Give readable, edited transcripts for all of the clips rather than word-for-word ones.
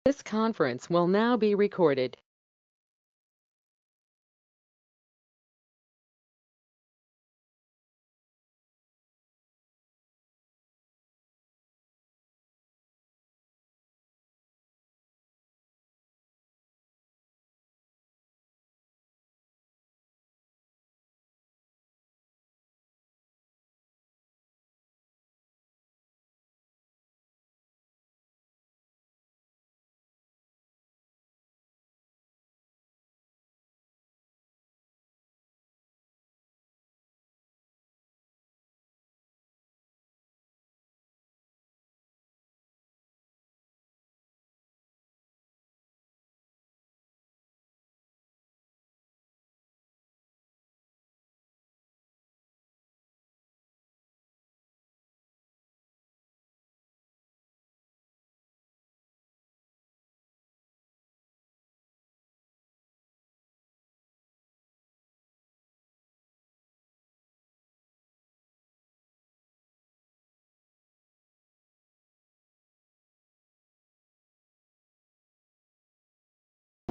This conference will now be recorded.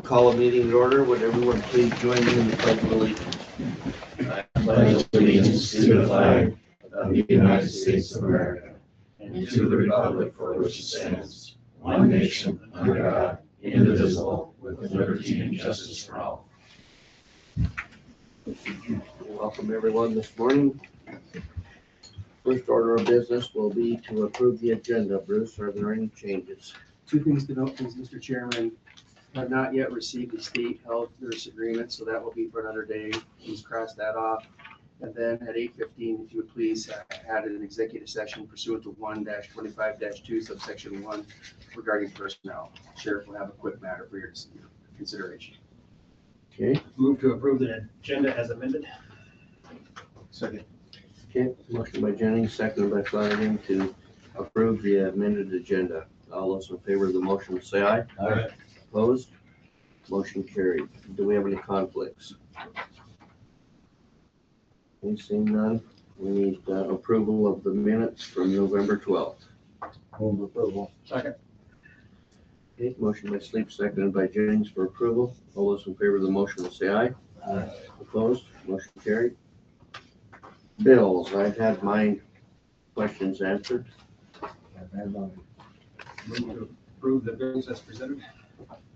Call a meeting to order. Would everyone please join me in the pledge of allegiance? I pledge allegiance to the flag of the United States of America and to the republic for which it stands, one nation, under God, indivisible, with liberty and justice for all. Welcome everyone this morning. First order of business will be to approve the agenda. Bruce, are there any changes? Two things to note, please, Mr. Chairman. Have not yet received the state health nurse agreement, so that will be for another day. Please cross that off. And then at 8:15, if you would please add an executive session pursuant to 1-25-2 subsection 1 regarding personnel. Sheriff will have a quick matter for your consideration. Okay. Move to approve the agenda as amended. Second. Okay, motion by Jennings, seconded by Flanagan to approve the amended agenda. All those in favor of the motion will say aye. Aye. Opposed? Motion carried. Do we have any conflicts? We see none. We need approval of the minutes from November 12th. Move approval. Second. Okay, motion by Sleep, seconded by Jennings for approval. All those in favor of the motion will say aye. Aye. Opposed? Motion carried. Bills, I've had my questions answered. Move to approve the bills as presented.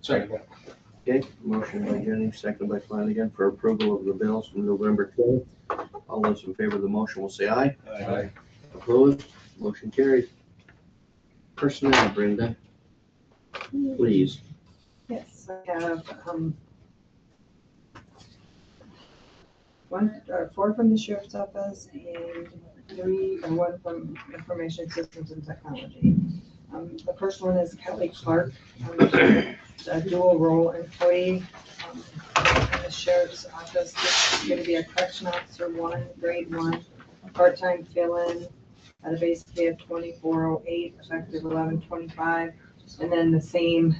Second. Okay, motion by Jennings, seconded by Flanagan for approval of the bills from November 12th. All those in favor of the motion will say aye. Aye. Opposed? Motion carried. Personnel, Brenda, please. Yes, I have, four from the sheriff's office and one from information systems and technology. The first one is Kelly Clark, a dual role employee in the sheriff's office. This is going to be a correction officer 1, grade 1, part-time fill-in at a base pay of $24.08, effective 11/25, and then the same,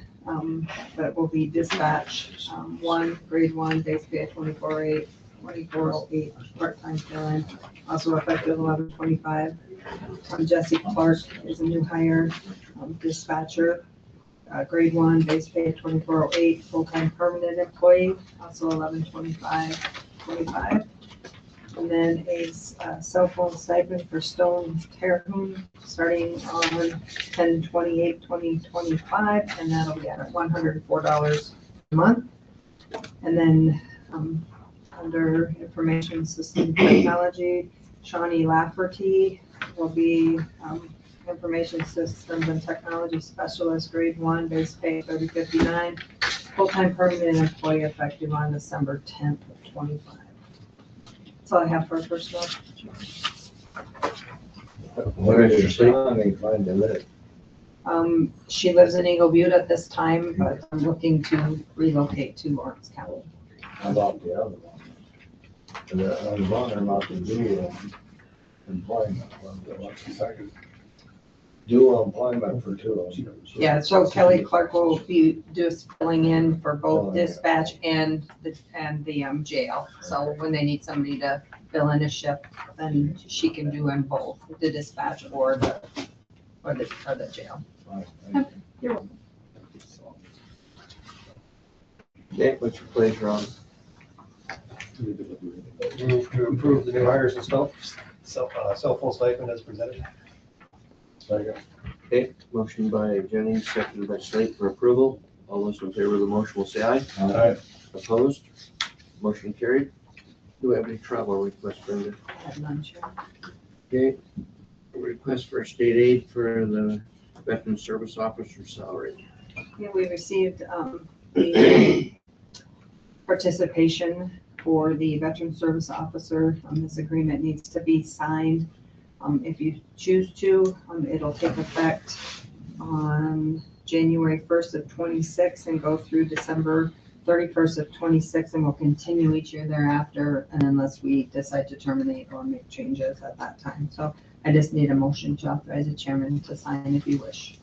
but it will be dispatch 1, grade 1, base pay of $24.08, part-time fill-in, also effective 11/25. Jesse Clark is a new hire, dispatcher, grade 1, base pay of $24.08, full-time permanent employee, also 11/25/25. And then a cell phone stipend for Stone Terhune, starting on 10/28/2025, and that'll be at $104 a month. And then under information system technology, Shawnee Lafferty will be information systems and technology specialist, grade 1, base pay 30/59, full-time permanent employee effective on December 10th of 25. That's all I have for personnel. Where is your Shawnee find to live? She lives in Eagle Butte at this time, but I'm looking to relocate to Lawrence County. How about the other one? I was wondering about the dual employment. What's the second? Dual employment for two of them. Yeah, so Kelly Clark will be just filling in for both dispatch and the jail. So when they need somebody to fill in a shift, then she can do in both, the dispatch or the jail. Right, thank you. You're welcome. Okay, what's your pleasure on? Move to approve the new hires and cell phone stipend as presented. Second. Okay, motion by Jennings, seconded by Slate for approval. All those in favor of the motion will say aye. Aye. Opposed? Motion carried. Do we have any travel requests, Brenda? At lunch. Okay, request for state aid for the veteran service officer salary. Yeah, we received the participation for the veteran service officer. This agreement needs to be signed. If you choose to, it'll take effect on January 1st of 26 and go through December 31st of 26, and will continue each year thereafter, and unless we decide to terminate or make changes at that time. So I just need a motion to authorize the chairman to sign if you wish.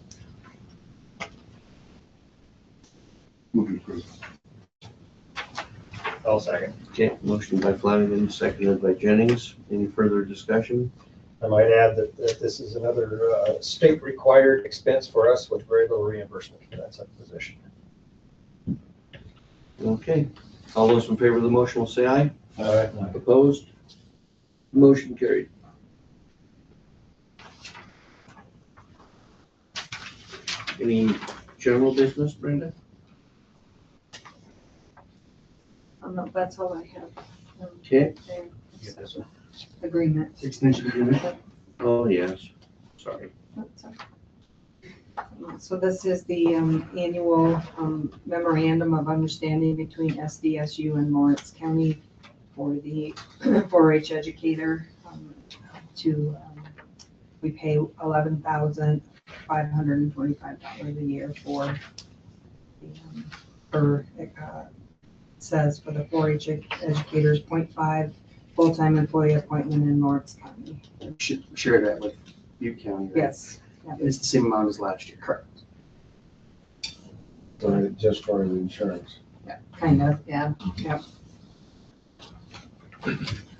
I'll second. Okay, motion by Flanagan, seconded by Jennings. Any further discussion? I might add that this is another state-required expense for us with very little reimbursement. That's a position. Okay, all those in favor of the motion will say aye. Aye. Opposed? Motion carried. Any general business, Brenda? No, that's all I have. Okay. Get this one. Agreement. Extension agreement. Oh, yes, sorry. So this is the annual memorandum of understanding between SDSU and Lawrence County for the 4-H educator we pay $11,525 a year for says for the 4-H educators, 0.5 full-time employee appointment in Lawrence County. We should share that with Butte County. Right? Yes. It's the same amount as last year. Correct. Just for the insurance. Kind of, yeah.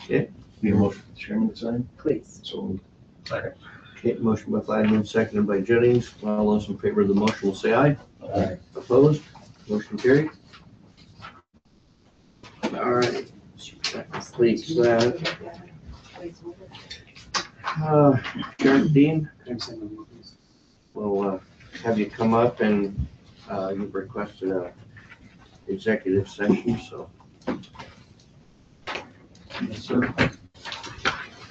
Yep, Need a motion for the chairman to sign? please. So. Second. Okay, motion by Flanagan, seconded by Jennings. All those in favor of the motion will say aye. Aye. Opposed? Motion carried. All right. That completes that. Sheriff Dean, Can I send them, please? we'll have you come up and you've requested a executive session, so. Yes, sir.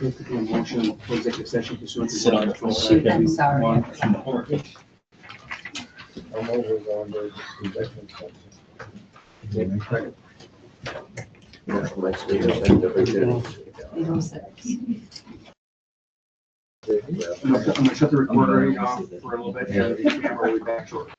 Take a motion for executive session pursuant to. Sit on the floor. Shoot, I'm sorry. One. I'm over going to executive session. Second. Motion by Slater, seconded by Jennings. 806. I'm gonna shut the recorder off for a little bit and we'll be back shortly.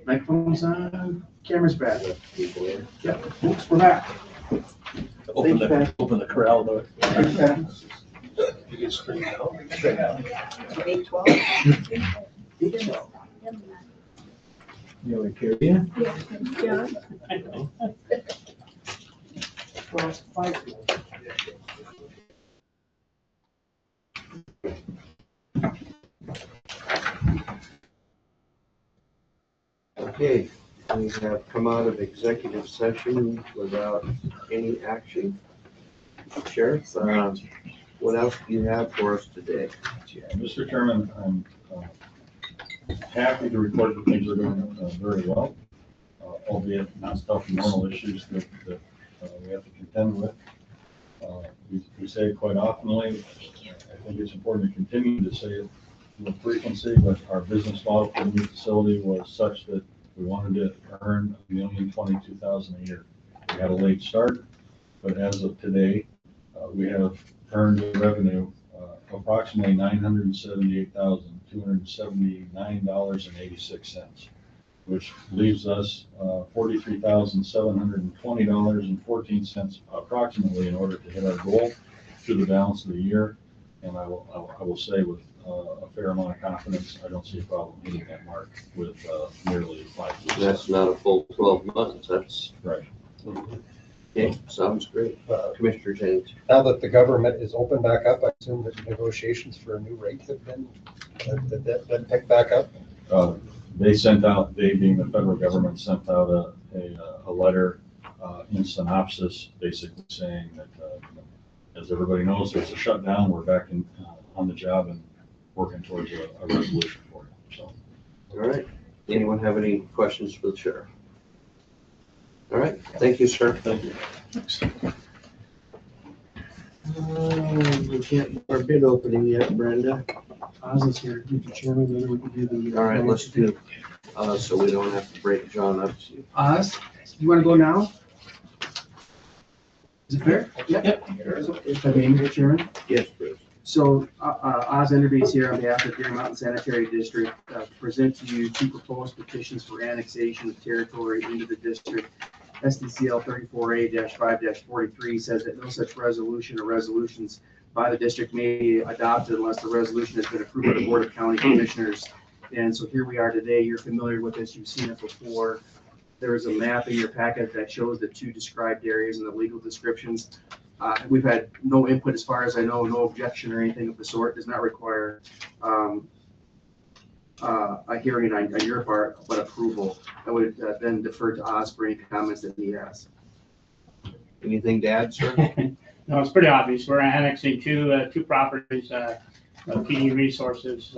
Microphone's on, camera's back. People in. Yep, oops, we're back. Open Thank you, the, open the corral door. Okay. You get straight out. 8:12. You want to carry you? Yeah. Well, it's 5. Okay, we have come out of executive session without any action. Sheriff, what else do you have for us today? Mr. Chairman, I'm happy to report that things are going very well, albeit not stuff normal issues that we have to contend with. We say it quite oftenly. I think it's important to continue to say it with frequency, but our business model for the new facility was such that we wanted to earn $1,022,000 a year. We had a late start, but as of today, we have earned revenue approximately $978,279.86, which leaves us $43,720.14 approximately in order to hit our goal through the balance of the year. And I will say with a fair amount of confidence, I don't see a problem hitting that mark with nearly 5%. That's not a full 12 months, that's, Right. okay, sounds great. Commissioner Jennings. Now that the government is open back up, I assume that negotiations for a new rate have been picked back up? They sent out, they being the federal government, sent out a letter in synopsis, basically saying that, as everybody knows, there's a shutdown, we're back in, on the job and working towards a resolution for it, so. All right, anyone have any questions for the sheriff? All right, thank you, sir. Thank you. We can't do our bid opening yet, Brenda. Oz is here, Mr. Chairman, maybe we can do the. All right, let's do, so we don't have to break John up. Oz, you wanna go now? Is it fair? Yep. If I may, Mr. Chairman. Yes, Bruce. So, Oz Enderby's here on behalf of Deer Mountain Sanitary District, to present to you 2 proposed petitions for annexation of territory into the district. SDCL 34A-5-43 says that no such resolution or resolutions by the district may be adopted unless the resolution has been approved by the Board of County Commissioners. And so here we are today. You're familiar with this. You've seen it before. There is a map in your packet that shows the 2 described areas and the legal descriptions. We've had no input as far as I know, no objection or anything of the sort. Does not require a hearing on your part, but approval. I would then defer to Oz for any comments that he has. Anything to add, sir? No, it's pretty obvious. We're annexing two properties, PD Resources,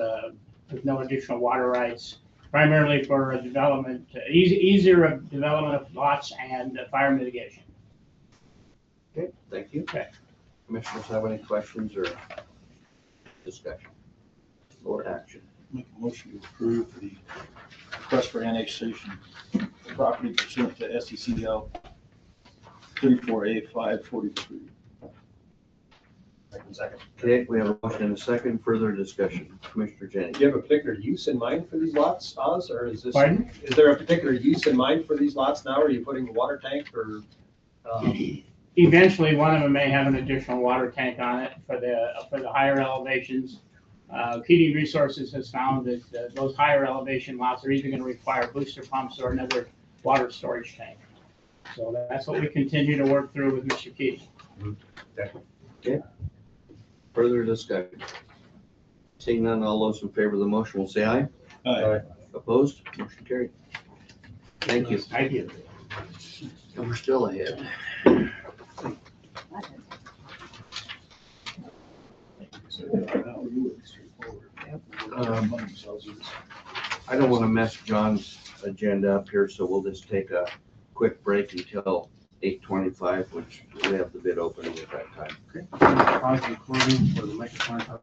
with no additional water rights, primarily for development, easier development of lots and fire mitigation. Okay, thank you. Okay. Commissioners have any questions or discussion or action? Make a motion to approve the request for annexation of property pursuant to SECL 34A-543. Second. Okay, we have a motion and a second. Further discussion. Commissioner Jennings. Do you have a particular use in mind for these lots, Oz, or is this? Pardon? Is there a particular use in mind for these lots now? Are you putting a water tank or? Eventually, one of them may have an additional water tank on it for the higher elevations. PD Resources has found that those higher elevation lots are either going to require booster pumps or another water storage tank. So that's what we continue to work through with Mr. Keating. Further discussion. Seeing none, all those in favor of the motion will say aye. Aye. Opposed? Motion carried. Thank you. Thank you. And we're still ahead. I don't want to mess John's agenda up here, so we'll just take a quick break until 8:25, which we have the bid opening at that time. Okay. Pause the recording for the microphone.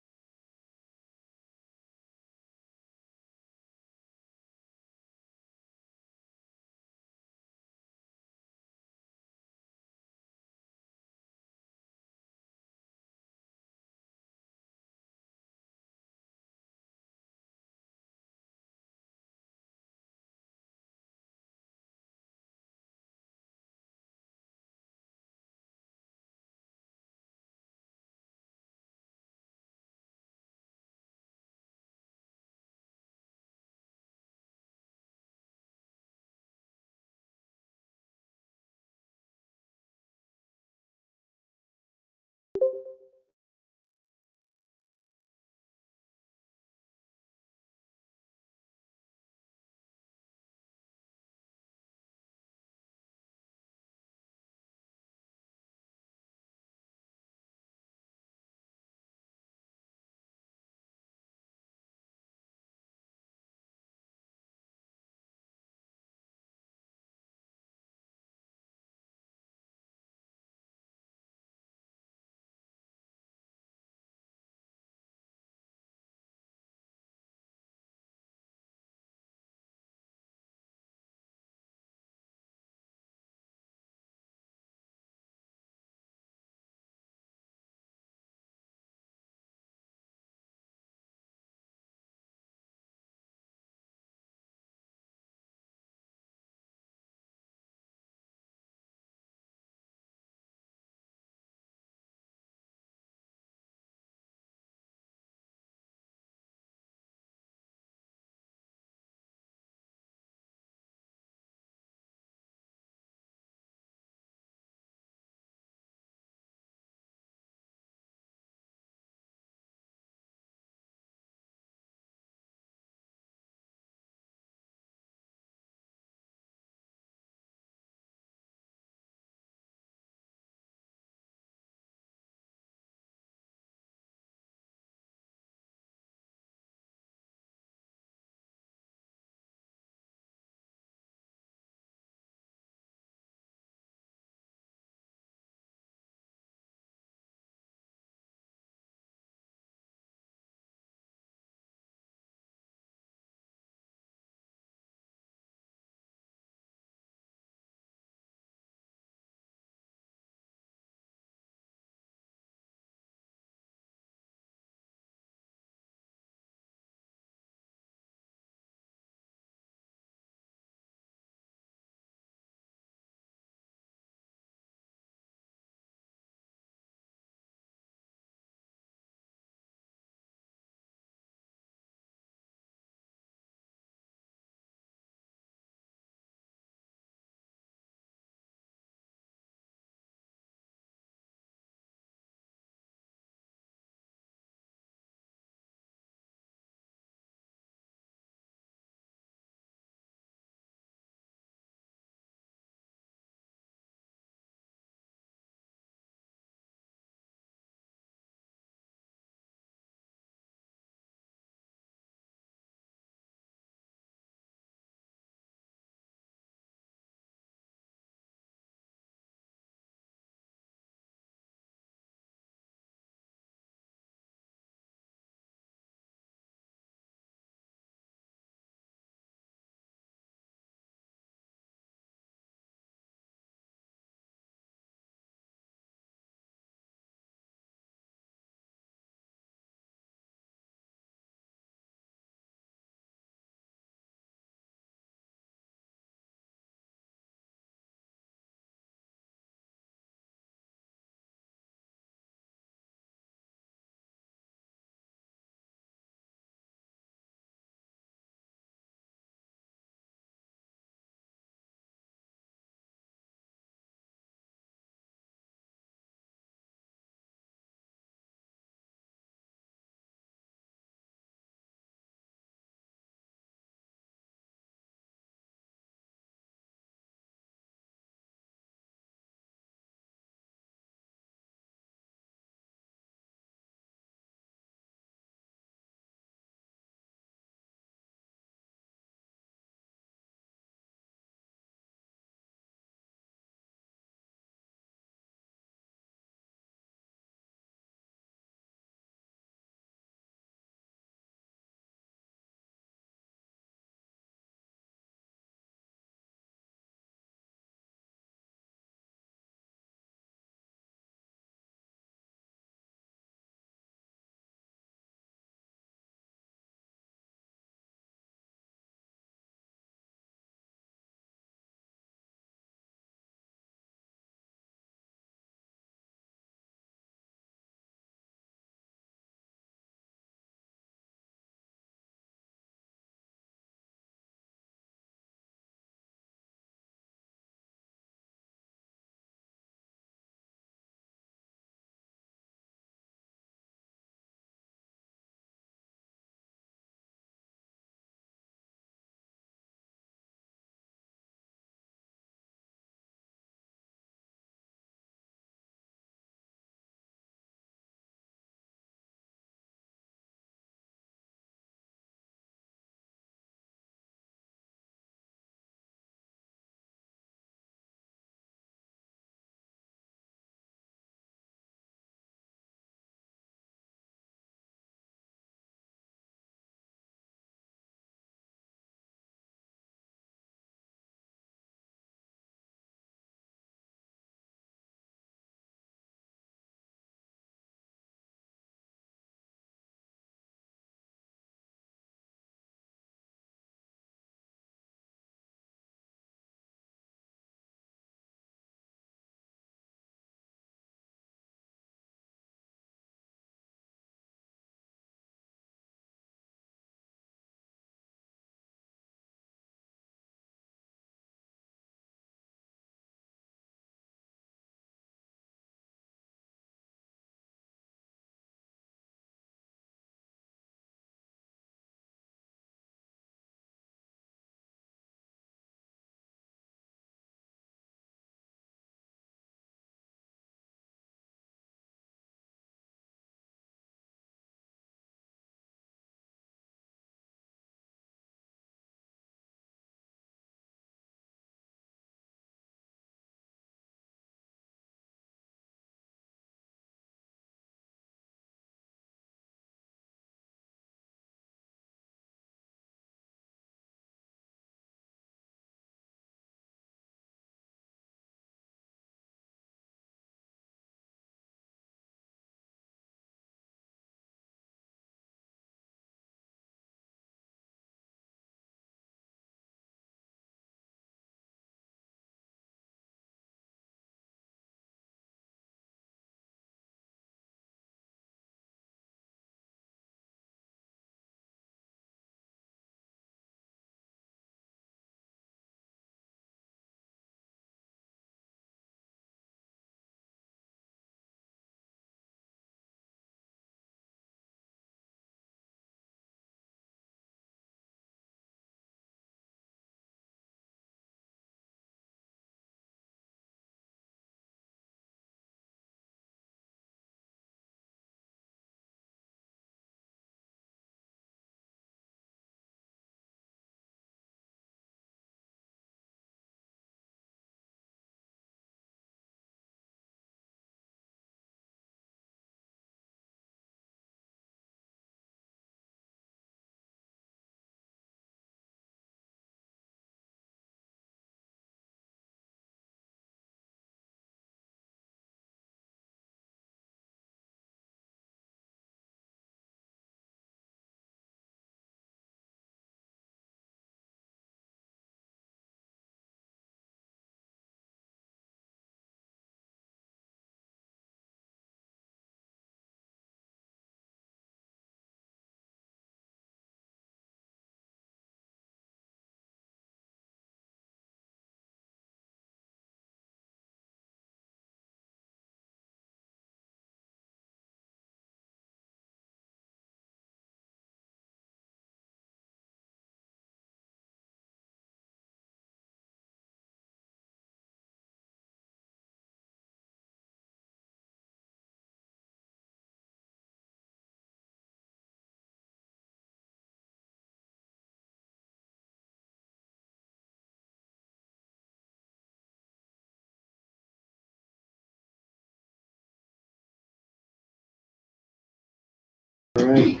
right.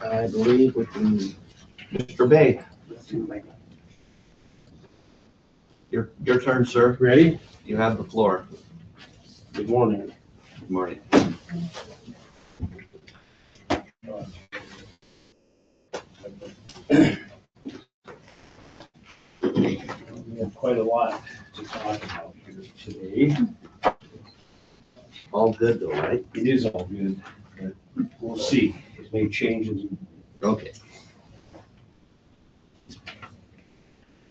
I believe we can, Mr. Bay, your turn, sir. Ready? You have the floor. Good morning. Good morning. We have quite a lot to talk about here today. All good though, right? It is all good, but we'll see. It may change as Okay.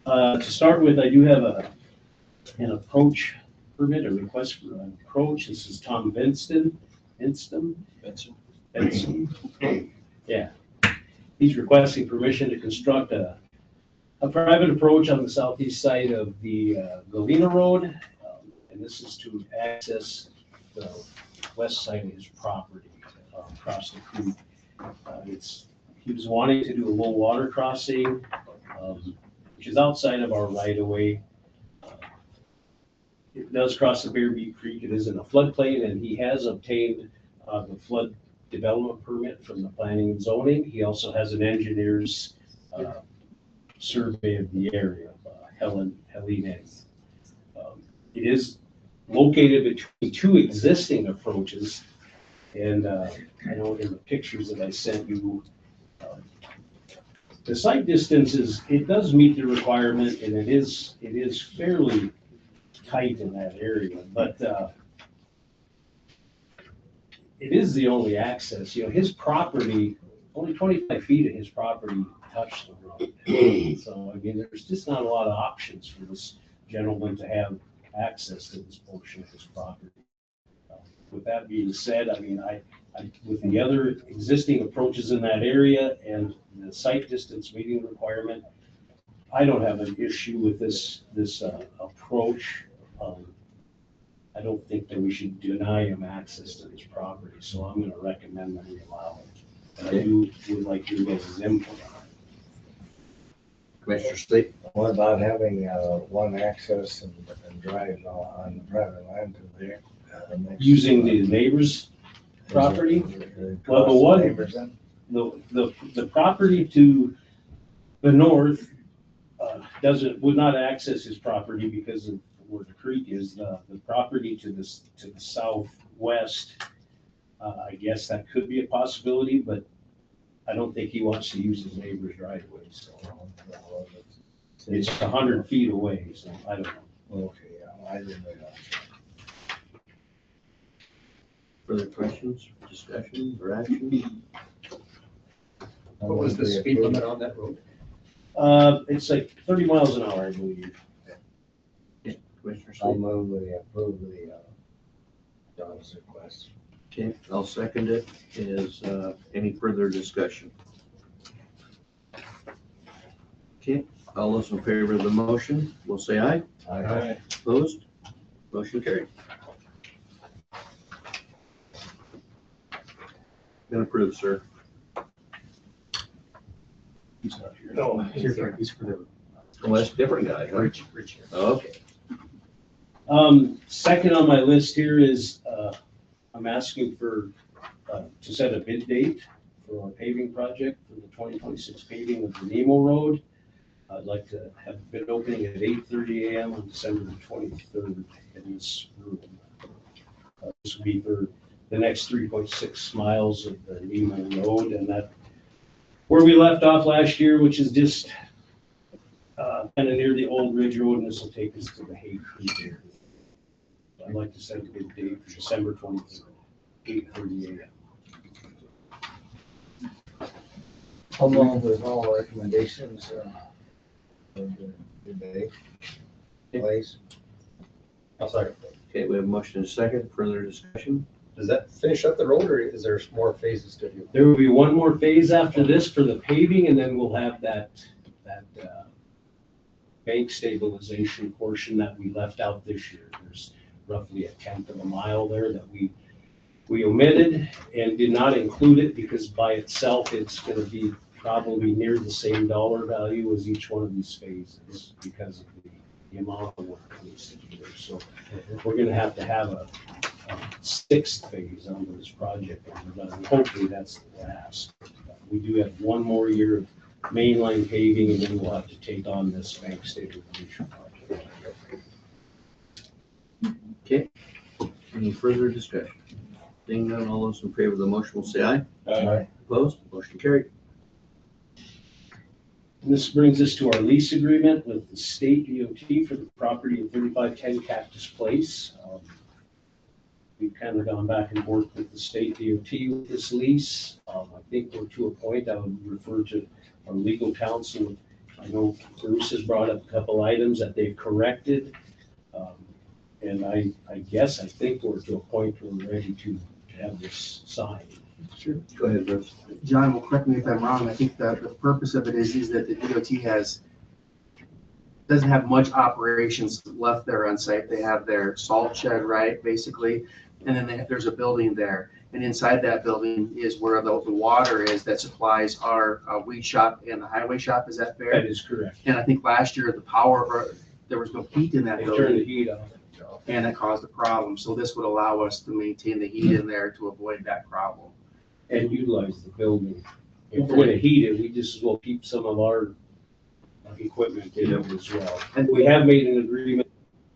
To start with, I do have an approach permit, a request for an approach. This is Tom Benson. Yeah. He's requesting permission to construct a private approach on the southeast side of the Galena Road. And this is to access the west side of his property across the creek. He was wanting to do a low water crossing, which is outside of our right of way. It does cross the Bear Beak Creek. It is in a floodplain, and he has obtained the flood development permit from the planning and zoning. He also has an engineer's survey of the area, Helene. It is located between two existing approaches, and I know in the pictures that I sent you, the site distance it does meet the requirement, and it is fairly tight in that area, but it is the only access. You know, his property, only 25 feet of his property touch the road. So, I mean, there's just not a lot of options for this gentleman to have access to this portion of his property. With that being said, I mean, I with the other existing approaches in that area and the site distance meeting requirement, I don't have an issue with this approach. I don't think that we should deny him access to this property, so I'm going to recommend that we allow it. And I would like your guys' input on it. Commissioner Sleep. What about having one access and drive on the private land to there? Using the neighbor's property? Well, the one, the property to the north would not access his property because of where the creek is. The property to the southwest, I guess that could be a possibility, but I don't think he wants to use his neighbor's driveway, so. It's 100 feet away, so I don't know. Okay, I didn't know that. Further questions, discussion, or action? What was the speed limit on that road? It's like 30 miles an hour, I believe. Commissioner I'll Sleep. move we approve the Don's request. Okay, I'll second it. Is any further discussion? Okay, all those in favor of the motion will say aye. Aye. Opposed? Motion carried. Been approved, sir. He's not here. No, he's for the. Oh, that's a different guy, huh? Rich here. Okay. Second on my list here is I'm asking to set a bid date for our paving project for the 2026 paving of the Nemo Road. I'd like to have a bid opening at 8:30 a.m. on December the 23rd in this room. This will be for the next 3.6 miles of the Nemo Road, and that where we left off last year, which is just kind of near the old Ridge Road, and this will take us to the Hay Creek area. I'd like to set a bid date for December 23rd, 8:30 a.m. Along with all recommendations of the day, please. Oh, sorry. Okay, we have a motion and a second. Further discussion? Does that finish up the road or is there more phases to do? There will be one more phase after this for the paving, and then we'll have that bank stabilization portion that we left out this year. There's roughly 1/10 of a mile there that we omitted and did not include it because by itself, it's going to be probably near the same dollar value as each one of these phases because of the amount of work that needs to be there. So we're going to have a 6th phase onto this project. And we're done. Hopefully that's the last. We do have one more year of mainline paving, and then we'll have to take on this bank stabilization project. Okay, any further discussion? Seeing none, all those in favor of the motion will say aye. Aye. Opposed? Motion carried. And this brings us to our lease agreement with the state DOT for the property of 3510 Cactus Place. We've kind of gone back and forth with the state DOT with this lease. I think we're to a point, I would refer to our legal counsel. I know Bruce has brought up a couple items that they've corrected. And I think we're to a point where we're ready to have this signed. Sure. Go ahead, Bruce. John will correct me if I'm wrong. I think that the purpose of it is that the DOT doesn't have much operations left there on site. They have their salt shed, right, basically. And then there's a building there. And inside that building is where the water is that supplies our weed shop and the highway shop. Is that fair? That is correct. And I think last year there was no heat in that They building. turned the heat on. And it caused a problem. So this would allow us to maintain the heat in there to avoid that problem. And utilize the building. If we're gonna heat it, we just as well keep some of our equipment in it as well. And we have made an agreement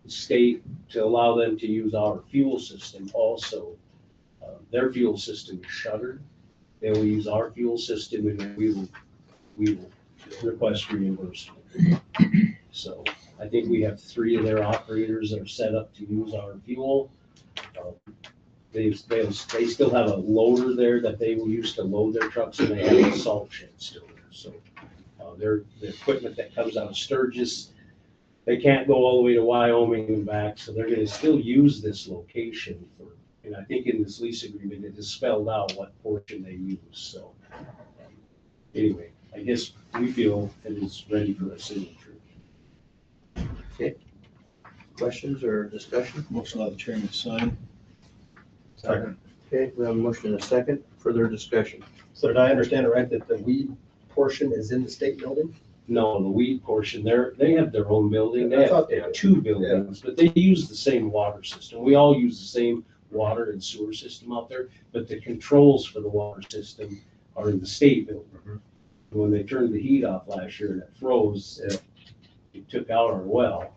with the state to allow them to use our fuel system also. Their fuel system is shuttered. They will use our fuel system, and then we will request reimbursement. So I think we have 3 of their operators that are set up to use our fuel. They still have a loader there that they will use to load their trucks, and they have a salt shed still there. So the equipment that comes out of Sturgis, they can't go all the way to Wyoming and back, so they're gonna still use this location for, and I think in this lease agreement, it is spelled out what portion they use, so. Anyway, I guess we feel it is ready for a signature. Questions or discussion? Motion on the chairman to sign. Second. Okay, we have a motion and a second. Further discussion? So did I understand it right, that the weed portion is in the state building? No, the weed portion, they have their own building. They I thought have they did. 2 buildings, but they use the same water system. We all use the same water and sewer system out there, but the controls for the water system are in the state building. When they turned the heat off last year and it froze, it took out our well.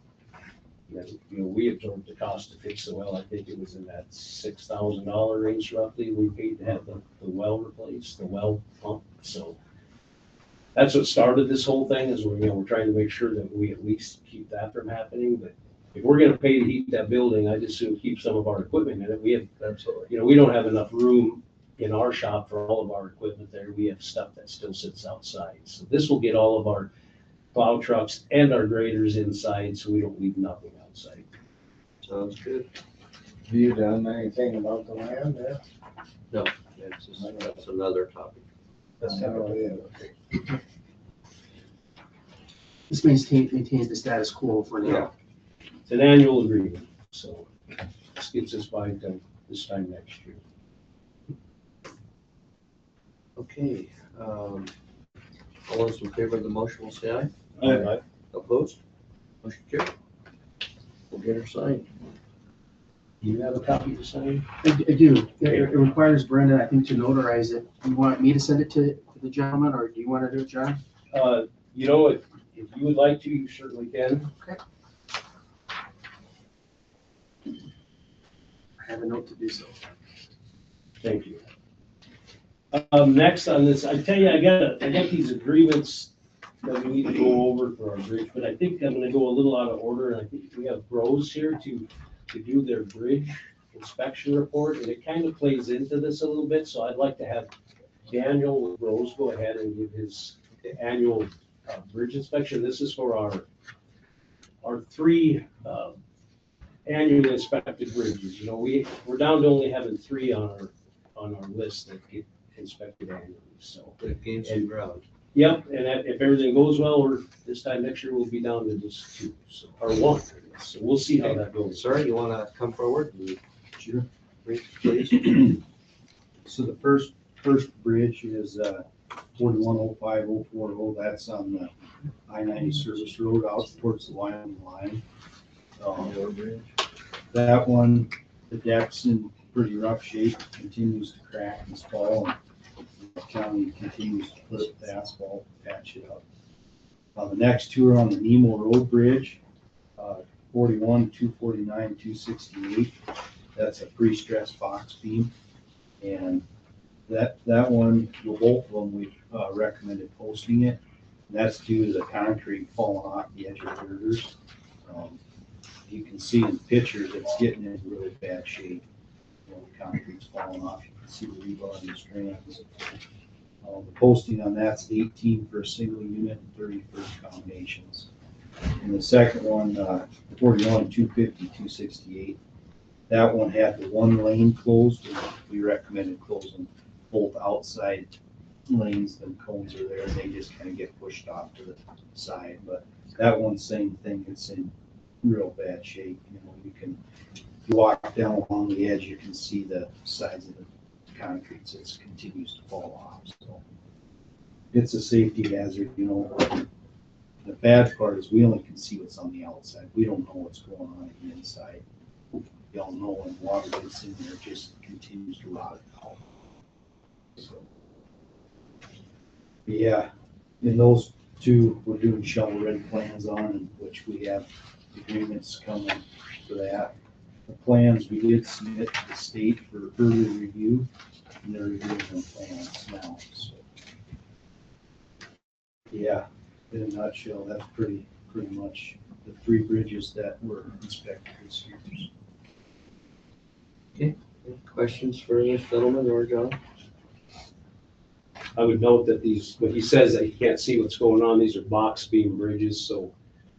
And, we absorbed the cost to fix the well. I think it was in that $6,000 range roughly. We paid to have the well replaced, the well pump. So that's what started this whole thing, is we're trying to make sure that we at least keep that from happening. But if we're gonna pay to heat that building, I just assume keep some of our equipment in it. We have, Absolutely. we don't have enough room in our shop for all of our equipment there. We have stuff that still sits outside. So this will get all of our plow trucks and our graders inside, so we don't leave nothing outside. Sounds good. Have you done anything about the land there? That's another topic. That's Oh, yeah. This maintains the status quo for now. It's an annual agreement, so this gets us by to this time next year. Okay, all those in favor of the motion will say aye. Aye. Opposed? Motion carried. We'll get her signed. Do you have a copy to sign? I do. It requires Brenda, I think, to notarize it. You want me to send it to the gentleman, or do you want to do it, John? If you would like to, you certainly can. Okay. I have a note to do so. Thank you. Next on this, I tell you, I got these agreements that we need to go over for our bridge, but I think I'm gonna go a little out of order, and I think we have Bros here to do their bridge inspection report, and it kind of plays into this a little bit, so I'd like to have Daniel with Bros go ahead and give his annual bridge inspection. This is for our 3 annually inspected bridges. We're down to only having 3 on our list that get inspected annually, so. That gains some ground. Yep, and if everything goes well, this time next year, we'll be down to just 2, or 1, so we'll see how that goes. Sir, you wanna come forward? And Sure. please. So the first bridge is 4105-040. That's on the I-90 service road out towards the Wyoming line. That one, the deck's in pretty rough shape, continues to crack and fall. And the county continues to put the asphalt, patch it up. The next two are on the Nemo Road Bridge, 41, 249, 268. That's a pre-stressed box beam. And that one, both of them, we recommended posting it. And that's due to the concrete falling off the edge of the girders. You can see in pictures, it's getting in really bad shape. You know, the concrete's falling off. You can see the rebar and the strands. The posting on that's 18 for a single unit and 30 for combinations. And the second one, 41, 250, 268. That one had the one lane closed. And we recommended closing both outside lanes. The cones are there. They just kind of get pushed off to the side. But that one, same thing. It's in real bad shape. You know, you can walk down along the edge. You can see the sides of the concrete. So it continues to fall off. So it's a safety hazard. You know, the bad part is we only can see what's on the outside. We don't know what's going on the inside. You all know when water gets in there, it just continues to rot it out. So, yeah, in those two, we're doing shovel-ready plans on, in which we have agreements coming for that. The plans we did submit to the state for early review, and they're reviewing the plans now. So, yeah, in a nutshell, that's pretty much the three bridges that were inspected this year. Any questions for this gentleman or John? I would note that these, when he says that he can't see what's going on, these are box beam bridges, so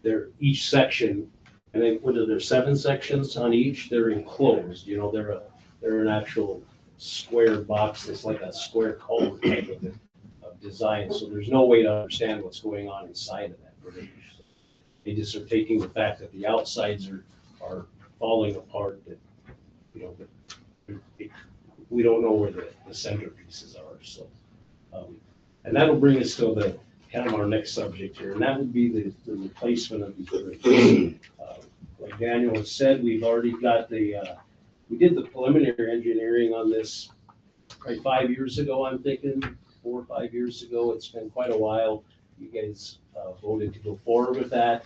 they're each section, and then whether there's 7 sections on each, they're enclosed, you know, they're an actual square box. It's like a square culvert type of design, so there's no way to understand what's going on inside of that bridge. They just are taking the fact that the outsides are falling apart, that, you know, we don't know where the centerpieces are, so. And that'll bring us to the kind of our next subject here, and that would be the replacement of these bridges. Like Daniel has said, we've already got we did the preliminary engineering on this probably 5 years ago, I'm thinking, 4 or 5 years ago. It's been quite a while. You guys voted to go forward with that.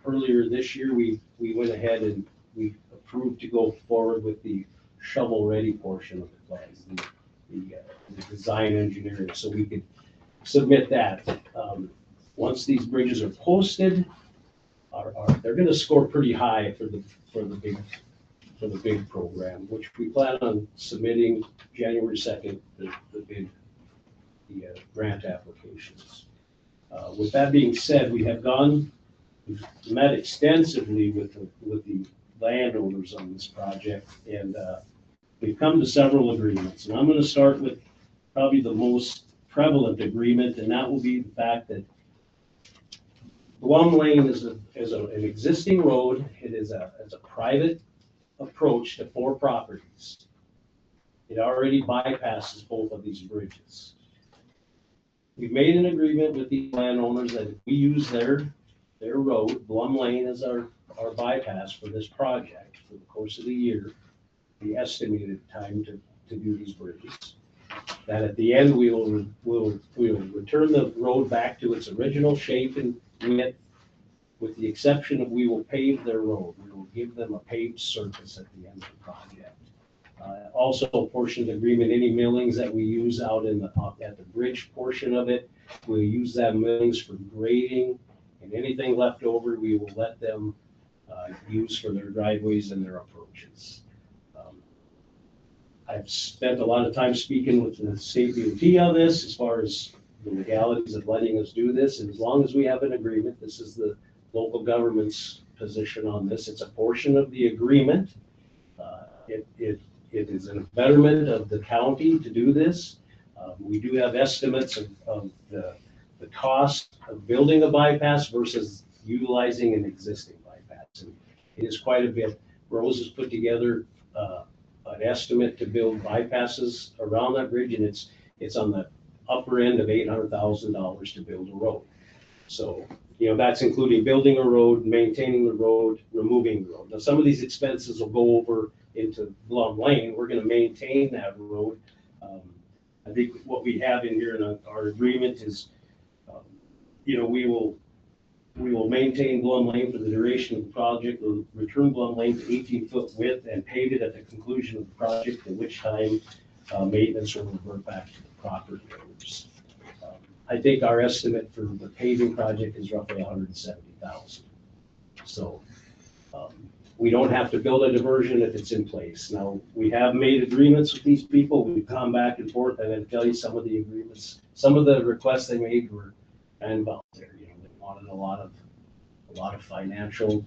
Earlier this year, we went ahead and we approved to go forward with the shovel-ready portion of the plans, the design engineering, so we could submit that. Once these bridges are posted, they're going to score pretty high for the big program, which we plan on submitting January 2nd, the grant applications. With that being said, we've met extensively with the landowners on this project, and we've come to several agreements. And I'm going to start with probably the most prevalent agreement, and that will be the fact that Blum Lane is an existing road. It is a private approach to 4 properties. It already bypasses both of these bridges. We've made an agreement with the landowners that if we use their road, Blum Lane, as our bypass for this project for the course of the year, the estimated time to do these bridges, that at the end we'll return the road back to its original shape and width, with the exception of we will pave their road. We will give them a paved surface at the end of the project. Also, a portion of the agreement, any millings that we use out at the bridge portion of it, we'll use that millings for grading, and anything left over we will let them use for their driveways and their approaches. I've spent a lot of time speaking with the state DOT on this as far as the legalities of letting us do this, and as long as we have an agreement, this is the local government's position on this. It's a portion of the agreement. It is a betterment of the county to do this. We do have estimates of the cost of building a bypass versus utilizing an existing bypass. And it is quite a bit. Rose has put together an estimate to build bypasses around that bridge, and it's on the upper end of $800,000 to build a road. So That's including building a road, maintaining the road, removing the road. Now, some of these expenses will go over into Blum Lane. We're gonna maintain that road. I think what we have in here in our agreement is, we will maintain Blum Lane for the duration of the project. We'll return Blum Lane to 18-foot width and pave it at the conclusion of the project, at which time maintenance will revert back to the property owners. I think our estimate for the paving project is roughly $170,000. So we don't have to build a diversion if it's in place. Now, we have made agreements with these people. We've gone back and forth. I'm going to tell you some of the agreements, some of the requests they made were kind of out there. They wanted a lot of financial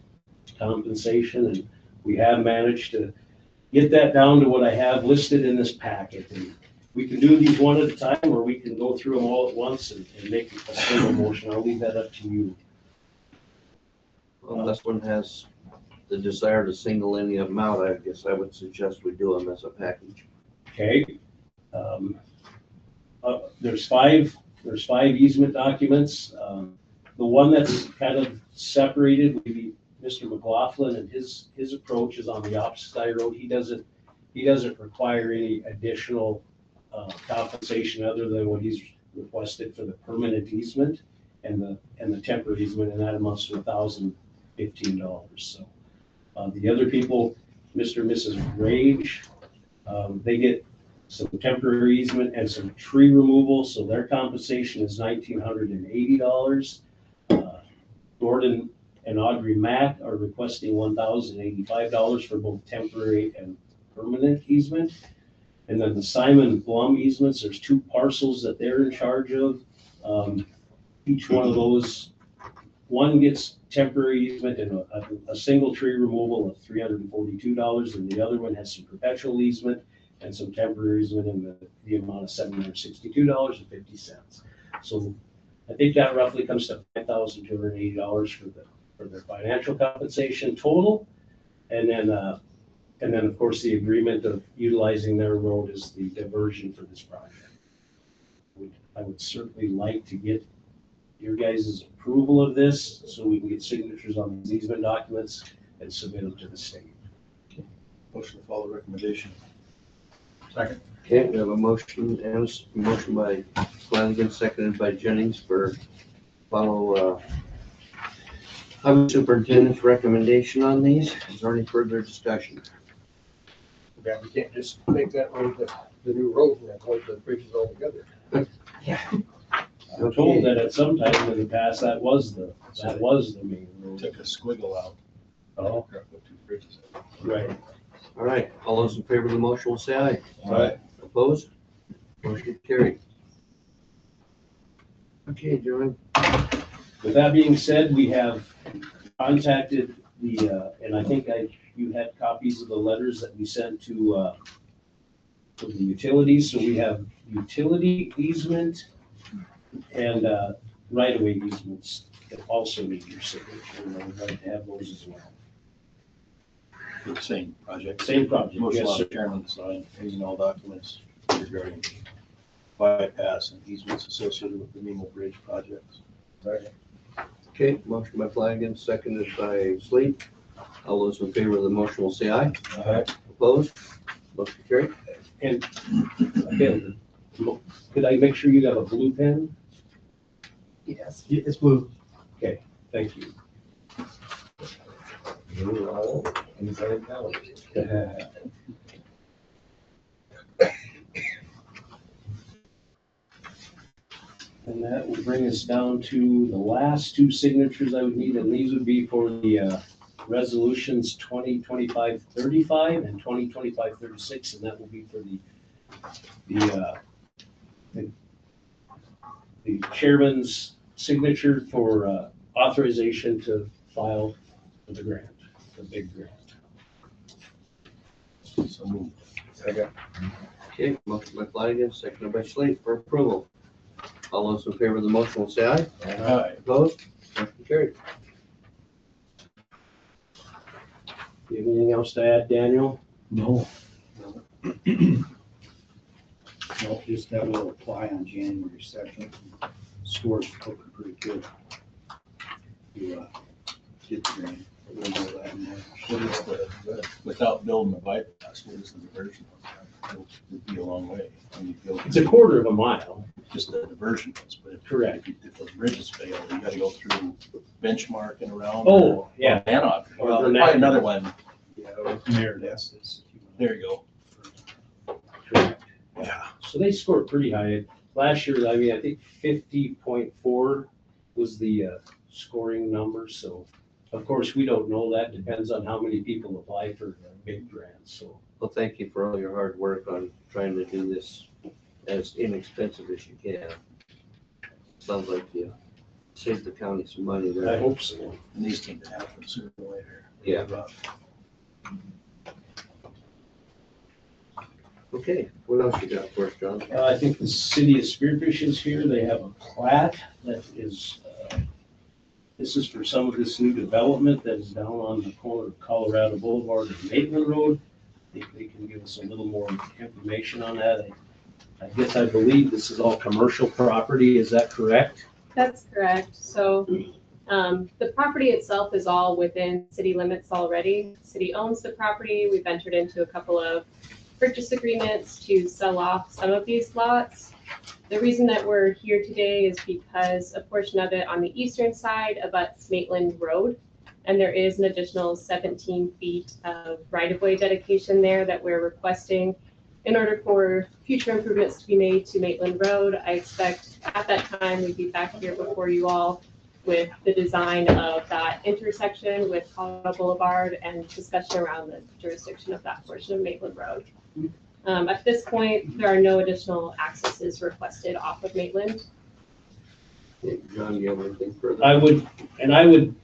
compensation, and we have managed to get that down to what I have listed in this packet. And we can do these one at a time, or we can go through them all at once and make a single motion. I'll leave that up to you. Well, unless one has the desire to single any of them out, I guess I would suggest we do them as a package. Okay. There's five easement documents. The one that's kind of separated would be Mr. McLaughlin, and his approach is on the opposite side of the road. He doesn't require any additional compensation other than what he's requested for the permanent easement and the temporary easement, and that amounts to $1,015. So the other people, Mr. and Mrs. Rage, they get some temporary easement and some tree removal, so their compensation is $1,980. Gordon and Audrey Mack are requesting $1,085 for both temporary and permanent easement. And then the Simon Blum easements, there's 2 parcels that they're in charge of. Each one of those, one gets temporary easement and a single tree removal of $342, and the other one has some perpetual easement and some temporary easement in the amount of $762.50. So I think that roughly comes to $5,280 for their financial compensation total. And then of course the agreement of utilizing their road as the diversion for this project. I would certainly like to get your guys' approval of this so we can get signatures on these easement documents and submit them to the state. Motion to follow recommendation. Second. Okay, we have a motion and a motion by Flanagan, seconded by Jennings for follow highway superintendent's recommendation on these. Is there any further discussion? Yeah, we can't just make that road the new road and avoid the bridges altogether. I'm told that at some time in the past, that was the main road. Took a squiggle out. Oh, Put 2 bridges in. right. All right, all those in favor of the motion will say aye. Aye. Opposed? Motion carried. Okay, John. With that being said, we have contacted and I think you had copies of the letters that we sent to the utilities. So we have utility easement and right-of-way easements that also need your signature, and I would like to have those as well. For the same project. Same project, Motion yes, on sir. the chairman to sign any and all documents regarding bypass and easements associated with the Nemo Bridge projects. Okay, motion by Flanagan, seconded by Sleep. All those in favor of the motion will say aye. Aye. Opposed? Motion carried. And again, could I make sure you have a blue pen? Yes, it's blue. Thank you. Inside now. And that will bring us down to the last 2 signatures I would need, and these would be for the resolutions 2025-35 and 2025-36, and that will be for the chairman's signature for authorization to file for the grant, the big grant. So moved. Second. Okay, motion by Flanagan, seconded by Sleep for approval. All those in favor of the motion will say aye. Aye. Opposed? Motion carried. You have anything else to add, Daniel? No. Well, just that will apply on January 2nd. Scores looking pretty good. to get the drain. We'll do that in March. What is without building a bypass, what is the diversion of that? It would be a long way. When you build It's a quarter of a mile. just the diversion is, but Correct. if those bridges fail, you gotta go through benchmark and around. Oh, yeah. Bannock, or Well, there's and probably that- another one. Yeah, or Mayor Estes. There you go. Correct. Yeah. So they scored pretty high. Last year, I mean, I think 50.4 was the scoring number. So of course, we don't know that. Depends on how many people apply for big grants. So Well, thank you for all your hard work on trying to do this as inexpensive as you can. Sounds like you saved the county some money I there. hope so. And these need to happen sooner or later. Yeah. Okay, what else you got for us, John? I think the city of Spearfish is here. They have a plat that is, this is for some of this new development that is down on the corner of Colorado Boulevard and Maitland Road. I think they can give us a little more information on that. I believe this is all commercial property. Is that correct? That's correct. So the property itself is all within city limits already. The city owns the property. We've entered into a couple of purchase agreements to sell off some of these lots. The reason that we're here today is because a portion of it on the eastern side abuts Maitland Road. And there is an additional 17 feet of right-of-way dedication there that we're requesting in order for future improvements to be made to Maitland Road. I expect at that time we'd be back here before you all with the design of that intersection with Colorado Boulevard and discussion around the jurisdiction of that portion of Maitland Road. At this point, there are no additional accesses requested off of Maitland. Okay, John, do you have anything further? I would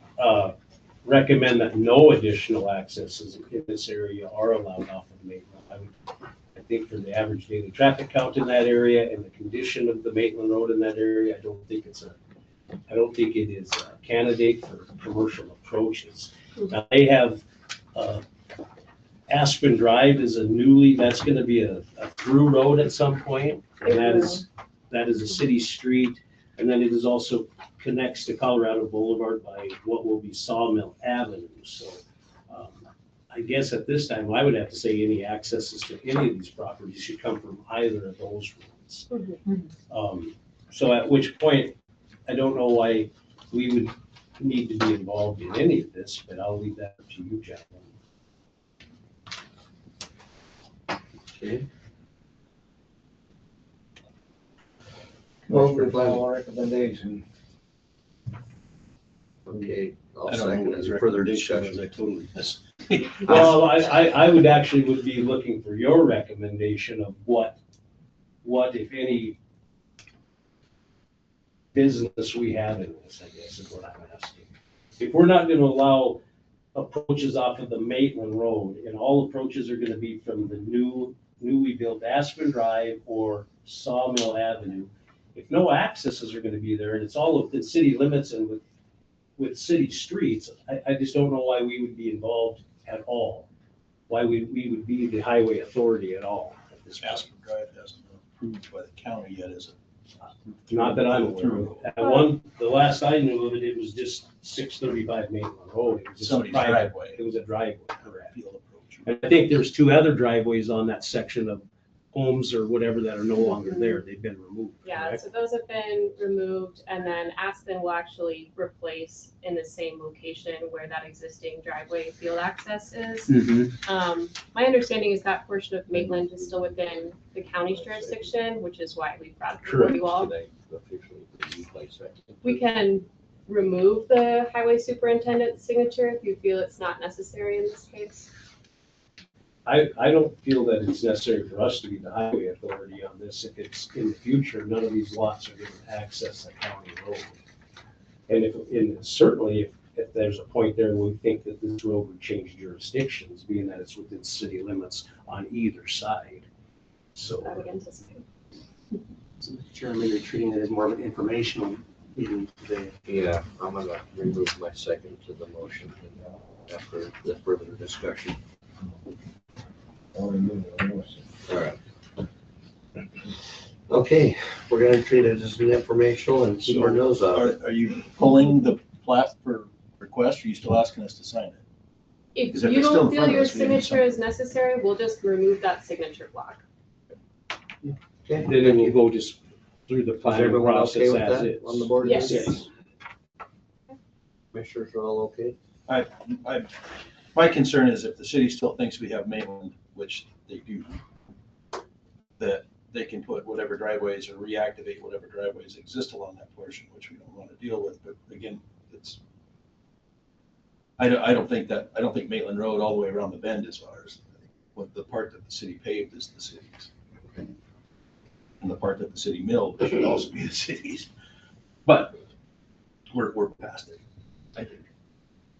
recommend that no additional accesses in this area are allowed off of Maitland. I think for the average daily traffic count in that area and the condition of the Maitland Road in that area, I don't think it is a candidate for commercial approaches. Now, they have, Aspen Drive is that's gonna be a through road at some point, and that is a city street. And then it is also connects to Colorado Boulevard by what will be Sawmill Avenue. So I guess at this time, I would have to say any accesses to any of these properties should come from either of those roads. So at which point, I don't know why we would need to be involved in any of this, but I'll leave that to you, gentlemen. Okay. Well, we follow our recommendation. Okay, I'll I don't know second what it. his Further recommendation discussion. is. I totally miss. Well, I would actually would be looking for your recommendation of what if any business we have in this, I guess is what I'm asking. If we're not gonna allow approaches off of the Maitland Road and all approaches are gonna be from the newly built Aspen Drive or Sawmill Avenue, if no accesses are gonna be there and it's all within city limits and with city streets, I just don't know why we would be involved at all. Why we would be the highway authority at all at this point. Aspen Drive hasn't been approved by the county yet, is it? Not that I'm aware of. The last I knew of it, it was just 635 Maitland Road. It was just a Somebody's private- driveway. It was a driveway, correct. Field approach. And I think there's two other driveways on that section of homes or whatever that are no longer there. They've been removed, Yeah, correct? so those have been removed and then Aspen will actually replace in the same location where that existing driveway field access is. My understanding is that portion of Maitland is still within the county's jurisdiction, which is why we brought it before you all. We can remove the highway superintendent's signature if you feel it's not necessary in this case. I don't feel that it's necessary for us to be the highway authority on this. If it's in the future, none of these lots are going to access a county road. And certainly if there's a point there where we think that this road would change jurisdictions, being that it's within city limits on either side. So, I would anticipate. So, Mr. Chairman, you're treating it as more of an informational meeting today. Yeah, I'm gonna remove my second to the motion after the further discussion. All right. Okay, we're gonna treat it as an informational and keep our nose out. Are you pulling the plat for request, or are you still asking us to sign it? If Because if you it's still in don't feel front of your us, we need to signature is necessary, we'll just remove that signature block. Okay. Then it will go just through the Is planning everyone okay process with as that is. on the board? Yes. Yes. Commissioners are all okay? My concern is if the city still thinks we have mainland, which they do, that they can put whatever driveways or reactivate whatever driveways exist along that portion, which we don't want to deal with. But again, I don't think Maitland Road all the way around the bend is ours. What the part that the city paved is the city's. And the part that the city milled should also be the city's. But we're past it, I think.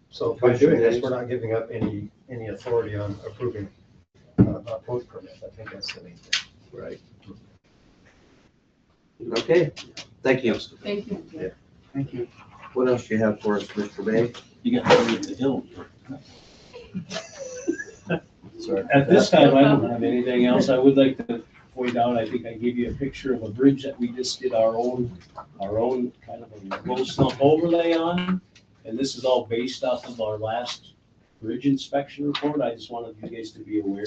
So by doing this, we're not giving up any authority on approving a post permit. I think that's the main thing. Right. Okay, thank you. Thank you. Thank you. What else do you have for us, Mr. Bay? You got to read the hill. Sorry. At this time, I don't have anything else. I would like to point out, I think I gave you a picture of a bridge that we just did our own kind of a low slump overlay on. And this is all based off of our last bridge inspection report. I just wanted you guys to be aware.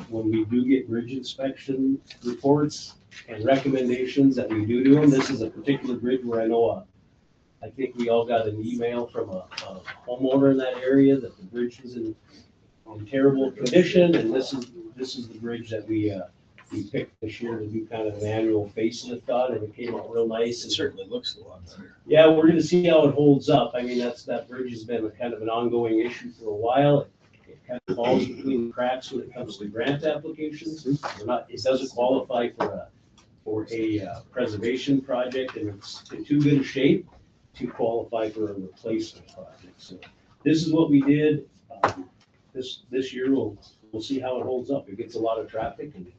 When we do get bridge inspection reports and recommendations that we do to them, this is a particular bridge where I know, I think we all got an email from a homeowner in that area that the bridge was in terrible condition, and this is the bridge that we picked this year to do kind of an annual facelift on, and it came out real nice. It certainly looks a lot better. Yeah, we're gonna see how it holds up. I mean, that bridge has been a kind of an ongoing issue for a while. It kind of falls between the cracks when it comes to grant applications. It doesn't qualify for a preservation project, and it's in too good a shape to qualify for a replacement project. So this is what we did. This year, we'll see how it holds up. It gets a lot of traffic and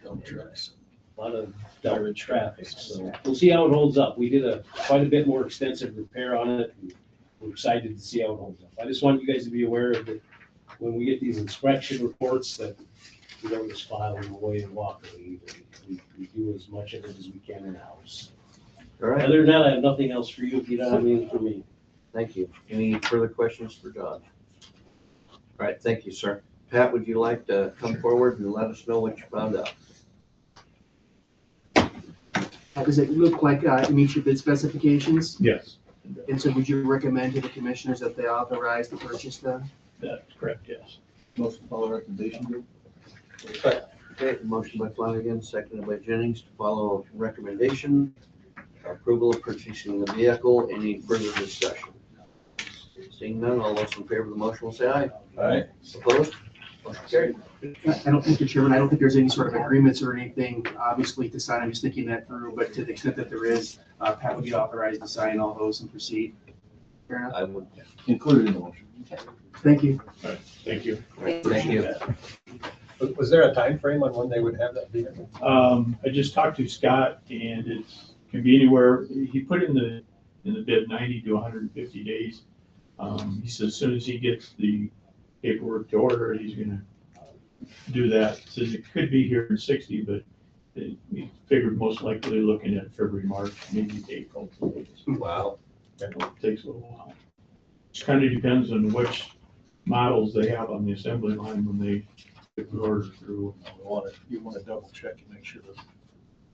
Dump trucks. a lot of direct traffic, so we'll see how it holds up. We did quite a bit more extensive repair on it, and we're excited to see how it holds up. I just want you guys to be aware of that when we get these inspection reports, that we don't just file them away and walk away. We do as much of it as we can in-house. All right, Other than that, I have nothing else for you, if you don't have anything for me. thank you. Any further questions for John? All right, thank you, sir. Pat, would you like to come forward and let us know what you found out? Does it look like it meets your bid specifications? Yes, And so would you recommend to the commissioners that they authorize the purchase then? that's correct, yes. Most of all recommendation group. Okay, motion by Flanagan, seconded by Jennings to follow recommendation. Approval of purchasing the vehicle. Any further discussion? Seeing none, all those in favor of the motion will say aye. Aye. Opposed? Motion carried. I don't think, Mr. Chairman, I don't think there's any sort of agreements or anything, obviously, to sign. I'm just thinking that through, but to the extent that there is, Pat would be authorized to sign all those and proceed. Fair enough? I would, Included in the motion. Thank you. Thank you. thank you. Was there a time frame on when they would have that vehicle? I just talked to Scott, and it can be anywhere. He put in the bid 90 to 150 days. He says as soon as he gets the paperwork to order, he's gonna do that. Says it could be here in 60, but we figured most likely looking at February, March, maybe April. Wow. It takes a little while. Just kind of depends on which models they have on the assembly line when they get the order through. You want to double check and make sure the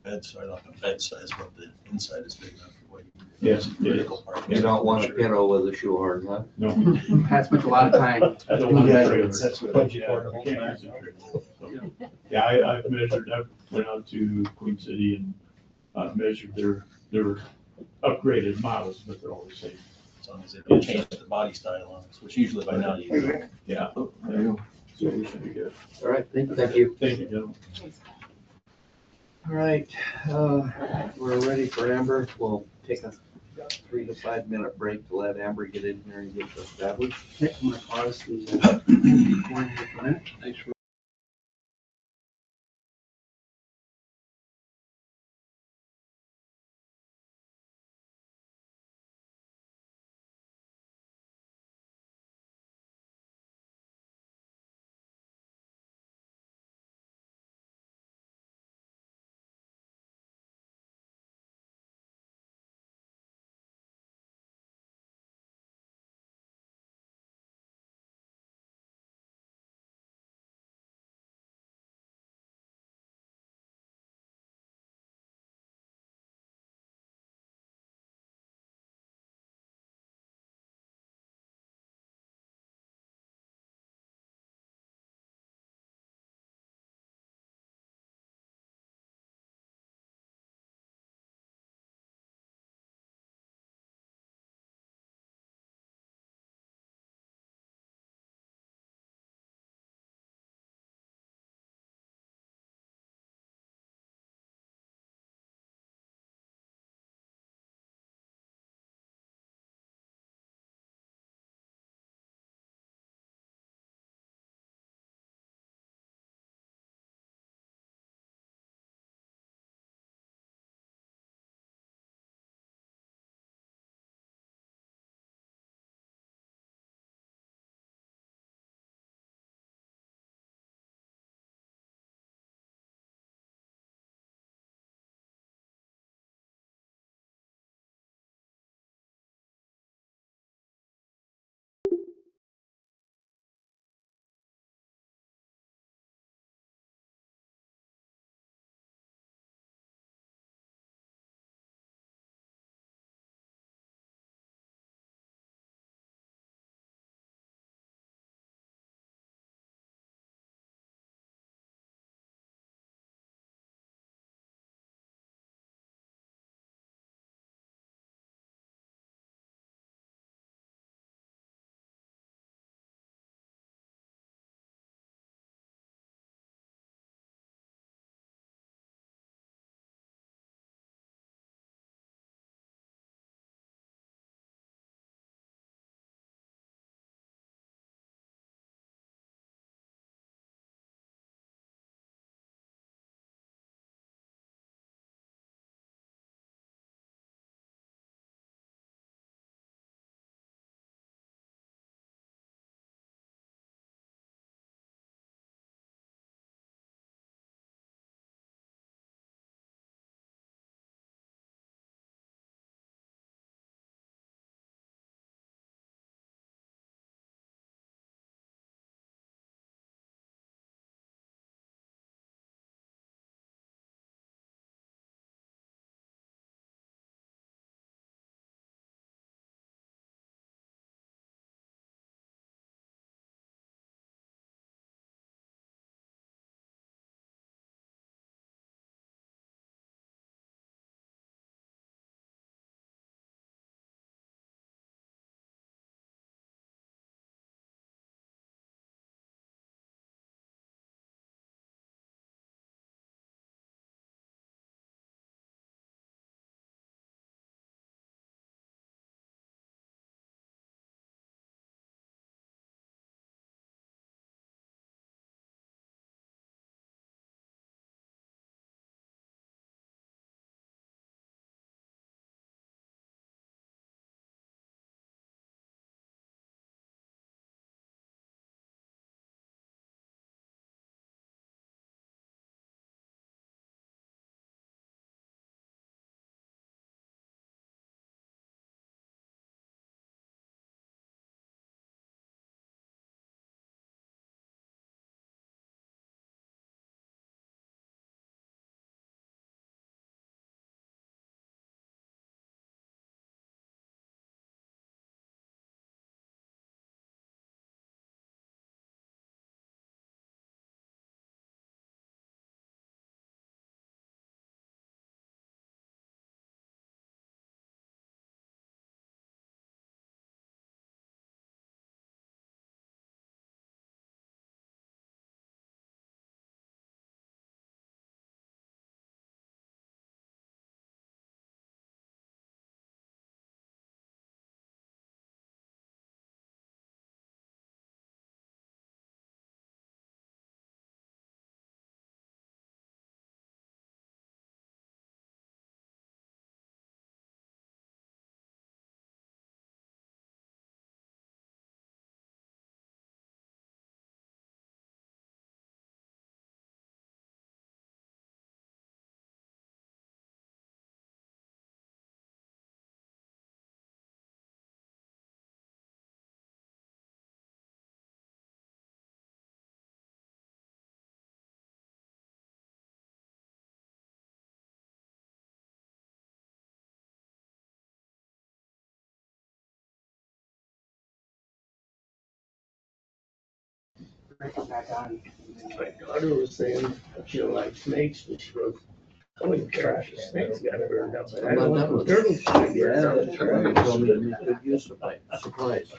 bed size, not the bed size, but the inside is big enough for what you. Yes, Vertical part. You don't want a kiddo with a shoehorn, huh? No. Pat spent a lot of time. I don't want Yeah, a trailer. that's what- Budget yeah, for it. yeah. Can't use a trailer. So, yeah, I've measured, I went out to Queen City and measured their upgraded models, but they're all the same. As long as they don't change the body style on us, which usually by now you do. Yeah. So we should be good. All right, thank you. Thank you, gentlemen. All right, we're ready for Amber. We'll take a 3 to 5 minute break to let Amber get in here and get established. Okay, I'm gonna pause the recording for a minute. Thanks for Right back on. My daughter was saying she don't like snakes, and she goes, how many trash snakes got burned up? And I I'm not don't done know, with turtles it. got Yeah, burned up. that's right. Tell me to make good use of my supplies.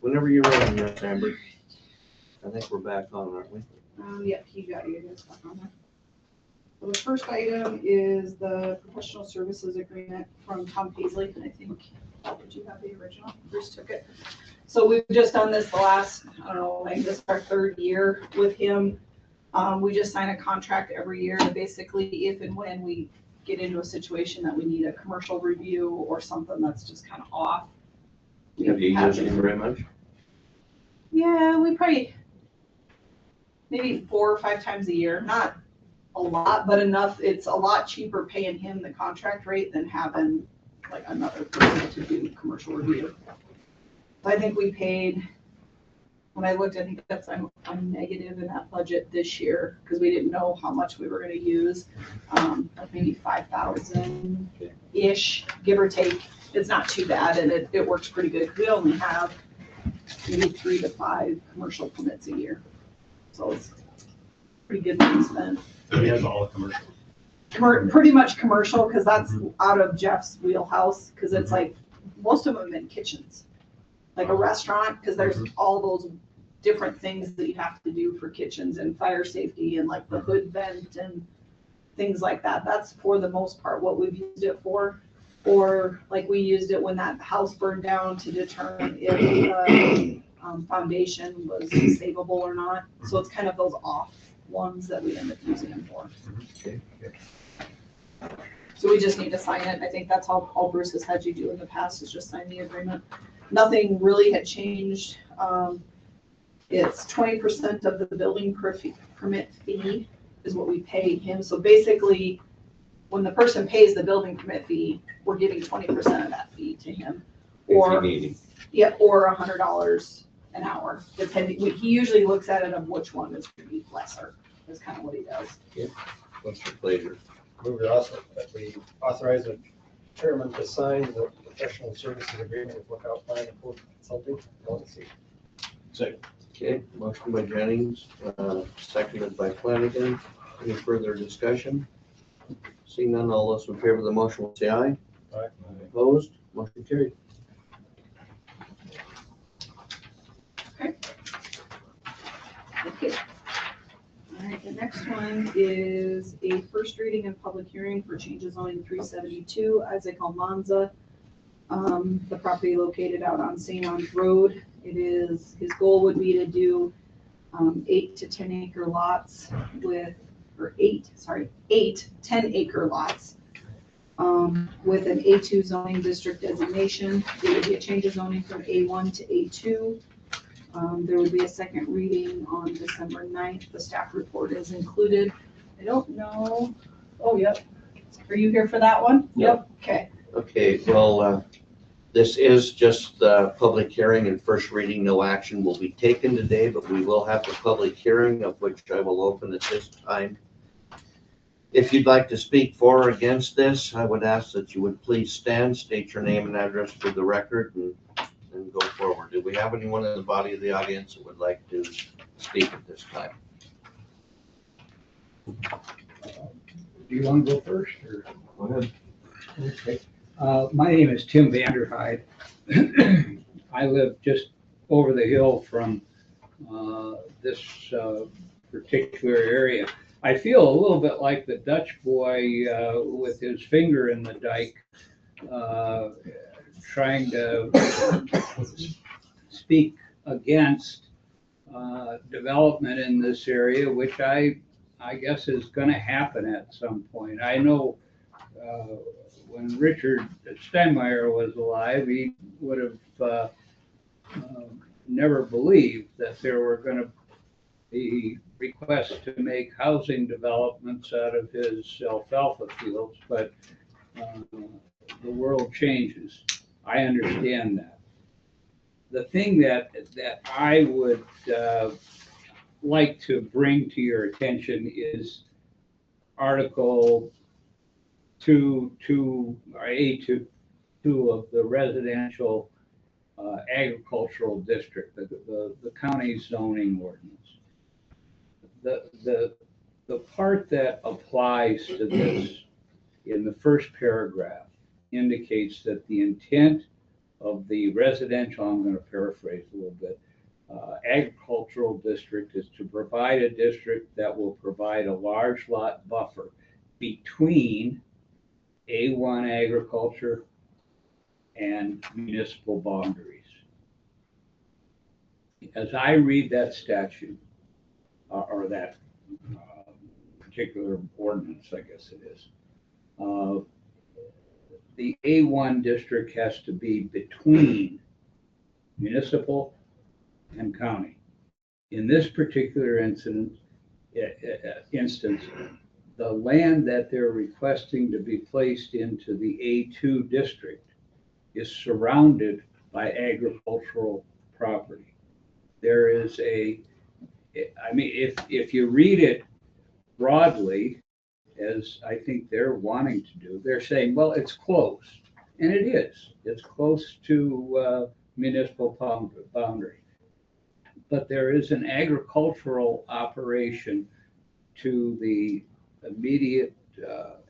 Whenever you're ready, Amber. I think we're back on, aren't we? Yep, you got your guys back on there. So the first item is the professional services agreement from Tom Paisley, and I think, did you have the original? Bruce took it. So we've just done this the last, I don't know, like this is our third year with him. We just sign a contract every year, and basically if and when we get into a situation that we need a commercial review or something that's just kind of off. Have you used him very much? Yeah, we probably, maybe 4 or 5 times a year, not a lot, but enough. It's a lot cheaper paying him the contract rate than having like another person to do commercial review. I think we paid, when I looked, I think that's, I'm negative in that budget this year because we didn't know how much we were gonna use. Like maybe 5,000-ish, give or take. It's not too bad, and it works pretty good. We only have maybe 3 to 5 commercial permits a year. So it's pretty good money spent. He has all the commercial. Pretty much commercial, because that's out of Jeff's wheelhouse, because it's like, most of them in kitchens. Like a restaurant, because there's all those different things that you have to do for kitchens and fire safety and like the hood vent and things like that. That's for the most part what we've used it for. Or like we used it when that house burned down to determine if the foundation was savable or not. So it's kind of those off ones that we end up using them for. So we just need to sign it. I think that's all Bruce has had you do in the past, is just sign the agreement. Nothing really had changed. It's 20% of the building permit fee is what we pay him. So basically, when the person pays the building permit fee, we're giving 20% of that fee to him. Or, yeah, or $100 an hour, depending. He usually looks at it of which one is going to be lesser, is kind of what he does. Yeah. What's your pleasure? Move it also, that we authorize the chairman to sign the professional services agreement with Lookout Plan and Post Consulting, LLC. Second. Okay, motion by Jennings, seconded by Flanagan. Any further discussion? Seeing none, all those in favor of the motion will say aye. Aye. Opposed? Motion carried. Okay. All right, the next one is a first reading and public hearing for changes zoning 372 Isaac Almanza. The property located out on St. Ange Road. His goal would be to do 8 to 10 acre lots with, or 8 10-acre lots with an A2 zoning district designation. There would be a change of zoning from A1 to A2. There would be a second reading on December 9th. The staff report is included. I don't know. Oh, yep. Are you here for that one? Yep. Okay. Okay, well, this is just the public hearing and first reading. No action will be taken today, but we will have the public hearing, of which I will open at this time. If you'd like to speak for or against this, I would ask that you would please stand, state your name and address for the record, and go forward. Do we have anyone in the body of the audience that would like to speak at this time? Do you want to go first, or? Go ahead. Okay. My name is Tim Vanderhyde. I live just over the hill from this particular area. I feel a little bit like the Dutch boy with his finger in the dike, trying to speak against development in this area, which I guess is going to happen at some point. I know when Richard Steinmeier was alive, he would have never believed that there were going to be requests to make housing developments out of his alfalfa fields, but the world changes. I understand that. The thing that I would like to bring to your attention is Article 2 of the residential agricultural district, the county zoning ordinance. The part that applies to this in the first paragraph indicates that the intent of the residential, I'm going to paraphrase a little bit, agricultural district is to provide a district that will provide a large lot buffer between A1 agriculture and municipal boundaries. As I read that statute, or that particular ordinance, I guess it is, the A1 district has to be between municipal and county. In this particular instance, the land that they're requesting to be placed into the A2 district is surrounded by agricultural property. There is if you read it broadly, as I think they're wanting to do, they're saying, well, it's close. And it is. It's close to municipal boundary. But there is an agricultural operation to the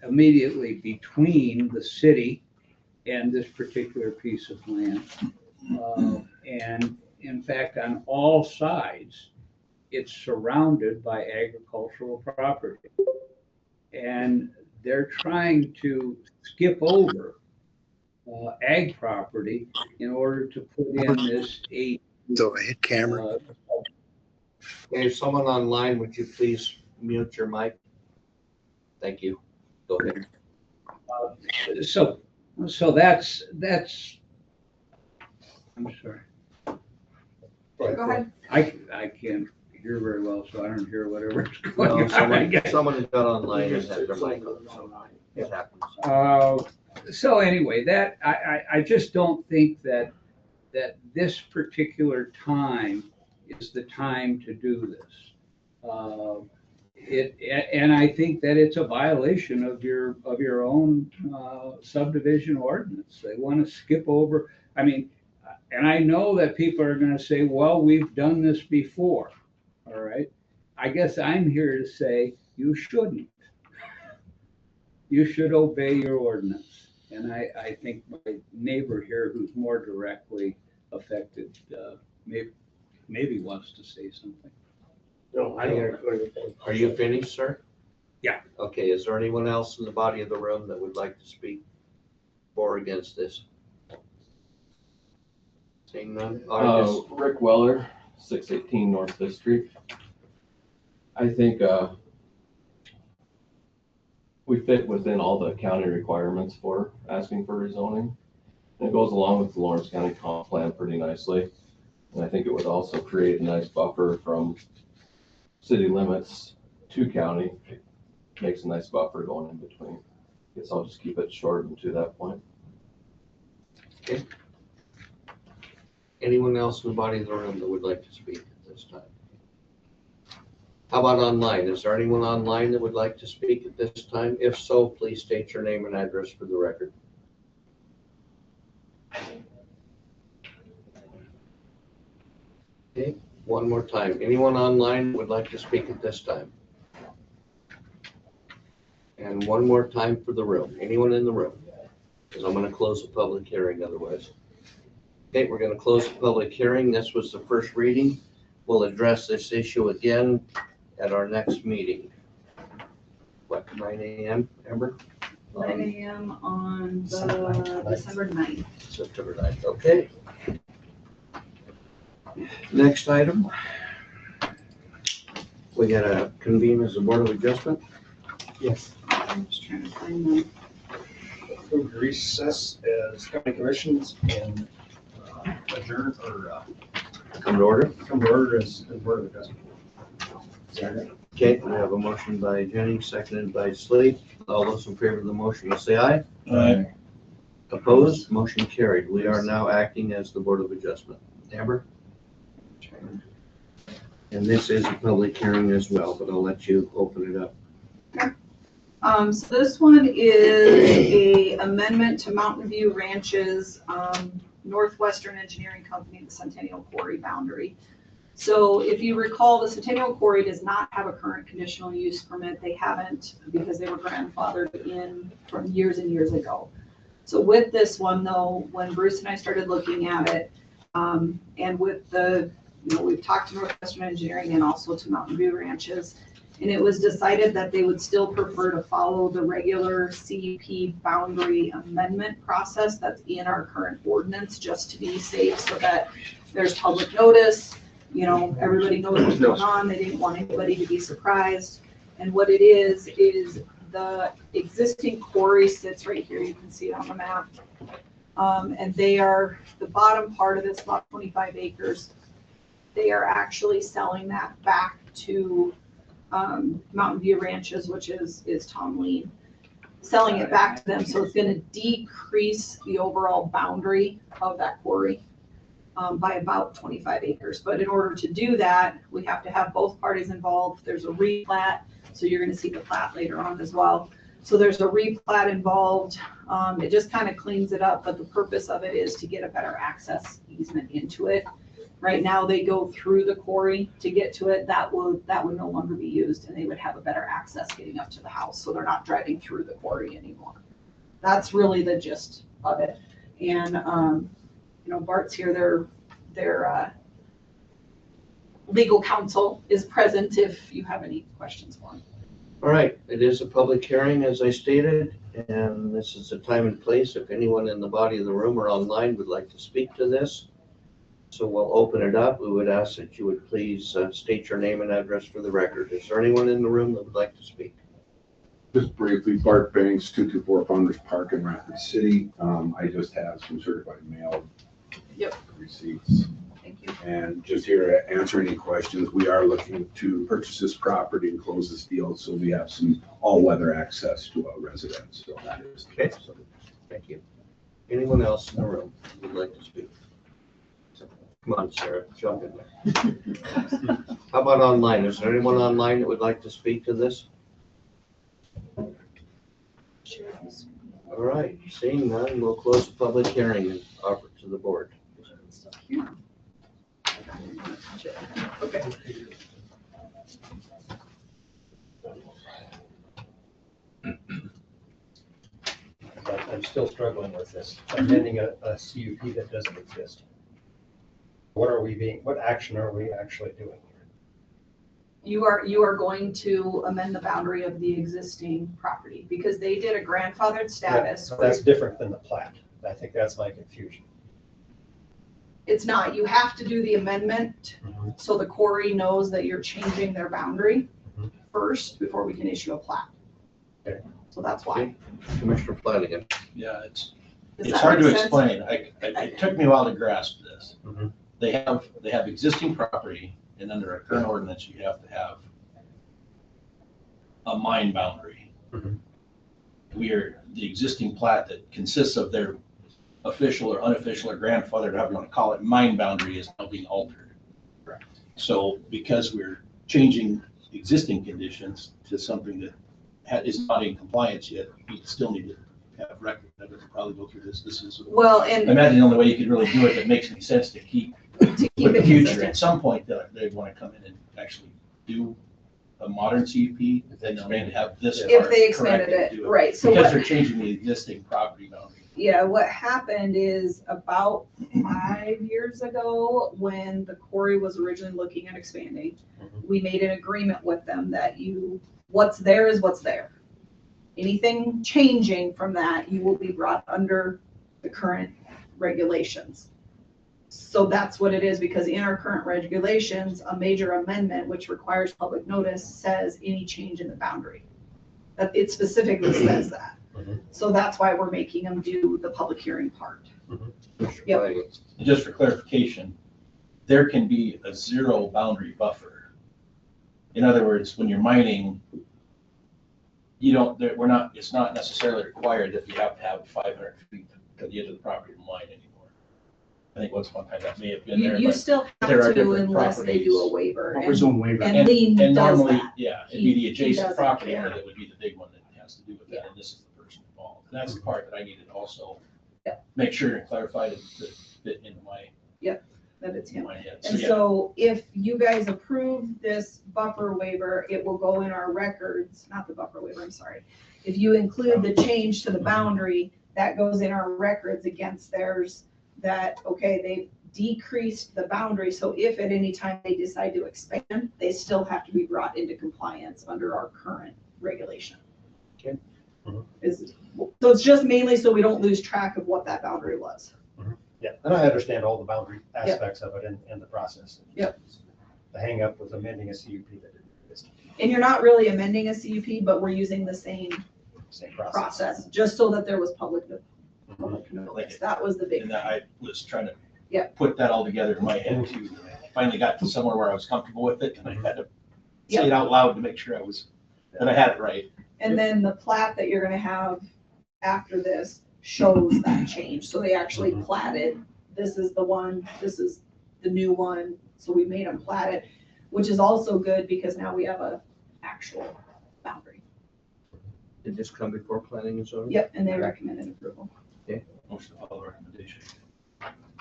immediately between the city and this particular piece of land. And in fact, on all sides, it's surrounded by agricultural property. And they're trying to skip over ag property in order to put in this So I hit camera. Hey, if someone online, would you please mute your mic? Thank you. Go ahead. So that's, I'm sorry. Go ahead. I can't hear very well, so I don't hear whatever's going No, on. someone who got online has had their mic on, so it happens. So anyway, that I just don't think that this particular time is the time to do this. And I think that it's a violation of your own subdivision ordinance. They want to skip over. I mean, and I know that people are going to say, well, we've done this before. All right. I guess I'm here to say you shouldn't. You should obey your ordinance. And I think my neighbor here, who's more directly affected, maybe wants to say something. No, I don't. Are you finished, sir? Yeah. Okay, is there anyone else in the body of the room that would like to speak for or against this? Seeing none? Rick Weller, 618 North 5th Street. I think we fit within all the county requirements for asking for rezoning. And it goes along with the Lawrence County comp plan pretty nicely. And I think it would also create a nice buffer from city limits to county. Makes a nice buffer going in between. Guess I'll just keep it short and to that point. Okay. Anyone else in the body of the room that would like to speak at this time? How about online? Is there anyone online that would like to speak at this time? If so, please state your name and address for the record. Okay, one more time. Anyone online would like to speak at this time? And one more time for the room. Anyone in the room? Because I'm going to close the public hearing otherwise. Okay, we're going to close the public hearing. This was the first reading. We'll address this issue again at our next meeting. What, 9 a.m., Amber? 9 a.m. on the December 9th. September 9th, okay. Next item. We got to convene as a Board of Adjustment. Yes. I'm just trying to find them. Approved recess as county commissions and adjourn or Come to order. come to order as Board of Adjustment. Okay, we have a motion by Jennings, seconded by Slade. All those in favor of the motion will say aye. Aye. Opposed? Motion carried. We are now acting as the Board of Adjustment. Amber? And this is a public hearing as well, but I'll let you open it up. So this one is a amendment to Mountain View Ranch's Northwestern Engineering Company, the Centennial Quarry boundary. So if you recall, the Centennial Quarry does not have a current conditional use permit. They haven't because they were grandfathered in from years and years ago. So with this one though, when Bruce and I started looking at it, and with the, we've talked to Northwestern Engineering and also to Mountain View Ranches, and it was decided that they would still prefer to follow the regular CUP boundary amendment process that's in our current ordinance, just to be safe, so that there's public notice, everybody knows what's going on. They didn't want anybody to be surprised. And what it is the existing quarry sits right here. You can see it on the map. And they are, the bottom part of this, about 25 acres, they are actually selling that back to Mountain View Ranches, which is Tom Lean, selling it back to them. So it's going to decrease the overall boundary of that quarry by about 25 acres. But in order to do that, we have to have both parties involved. There's a replat, so you're going to see the plat later on as well. So there's a replat involved. It just kind of cleans it up, but the purpose of it is to get a better access easement into it. Right now, they go through the quarry to get to it. That would no longer be used, and they would have a better access getting up to the house, so they're not driving through the quarry anymore. That's really the gist of it. And Bart's here. Their legal counsel is present if you have any questions for him. All right, it is a public hearing, as I stated, and this is the time and place. If anyone in the body of the room or online would like to speak to this, so we'll open it up. We would ask that you would please state your name and address for the record. Is there anyone in the room that would like to speak? Just briefly, Bart Banks, 224 Founders Park in Rapid City. I just have some certified mail receipts. Thank you. And just here to answer any questions. We are looking to purchase this property and close this deal, so we have some all-weather access to a residence. So that is okay. So, thank you. Anyone else in the room who would like to speak? Come on, Sarah, jump in there. How about online? Is there anyone online that would like to speak to this? All right, seeing none, we'll close the public hearing and offer it to the board. Okay. I'm still struggling with this, amending a CUP that doesn't exist. What action are we actually doing here? You are going to amend the boundary of the existing property because they did a grandfathered status. Yeah, that's different than the plat. I think that's my confusion. It's not. You have to do the amendment so the quarry knows that you're changing their boundary first before we can issue a plat. Okay. So that's why. Okay. Commissioner Flanagan. Yeah, Does it's that hard to make sense? explain. It took me a while to grasp this. They have existing property, and under our current ordinance, you have to have a mine boundary. We are the existing plat that consists of their official or unofficial or grandfathered, however you want to call it, mine boundary is now being altered. Correct. So because we're changing existing conditions to something that is not in compliance yet, we still need to have record. I would probably go through this. This is Well, and I imagine the only way you could really do it that makes any sense to keep it for the future. consistent. At some point, they want to come in and actually do a modern CUP, then they'll need to have this If part they expanded corrected to it, do right, so Because what- they're changing the existing property boundary. Yeah, what happened is about 5 years ago, when the quarry was originally looking at expanding, we made an agreement with them that what's there is what's there. Anything changing from that, you will be brought under the current regulations. So that's what it is, because in our current regulations, a major amendment, which requires public notice, says any change in the boundary. That it specifically says that. So that's why we're making them do the public hearing part. Yep. And just for clarification, there can be a zero boundary buffer. In other words, when you're mining, it's not necessarily required that you have to have 500 feet to the edge of the property to mine anymore. I think once upon a time that may have been there. You but still have there are to different unless they do a properties. waiver. What was on waiver? And Lean And does normally, that. yeah, it'd be the He adjacent doesn't property care. owner that would be the big one that has to do with that, and this is the person involved. And that's the part that I needed to also Yeah. make sure and clarify that fit into my, that it's him. my head. And yeah. so if you guys approve this buffer waiver, it will go in our records, not the buffer waiver, I'm sorry. If you include the change to the boundary, that goes in our records against theirs, that, okay, they've decreased the boundary, so if at any time they decide to expand, they still have to be brought into compliance under our current regulation. Okay. So it's just mainly so we don't lose track of what that boundary was. Yeah, and I understand all the boundary aspects of it in the process. Yep. The hang up was amending a CUP that didn't exist. And you're not really amending a CUP, but we're using the same Same process, just so that there was public notice. That was the big And thing. I was trying to Yeah. put that all together in my head too. Finally got to somewhere where I was comfortable with it, and I had to say it out loud to make sure that I had it right. And then the plat that you're gonna have after this shows that change. So they actually platted, this is the one, this is the new one. So we made them plat it, which is also good because now we have a actual boundary. Did this come before planning and zoning? Yep, and they recommended approval. Motion to follow recommendation.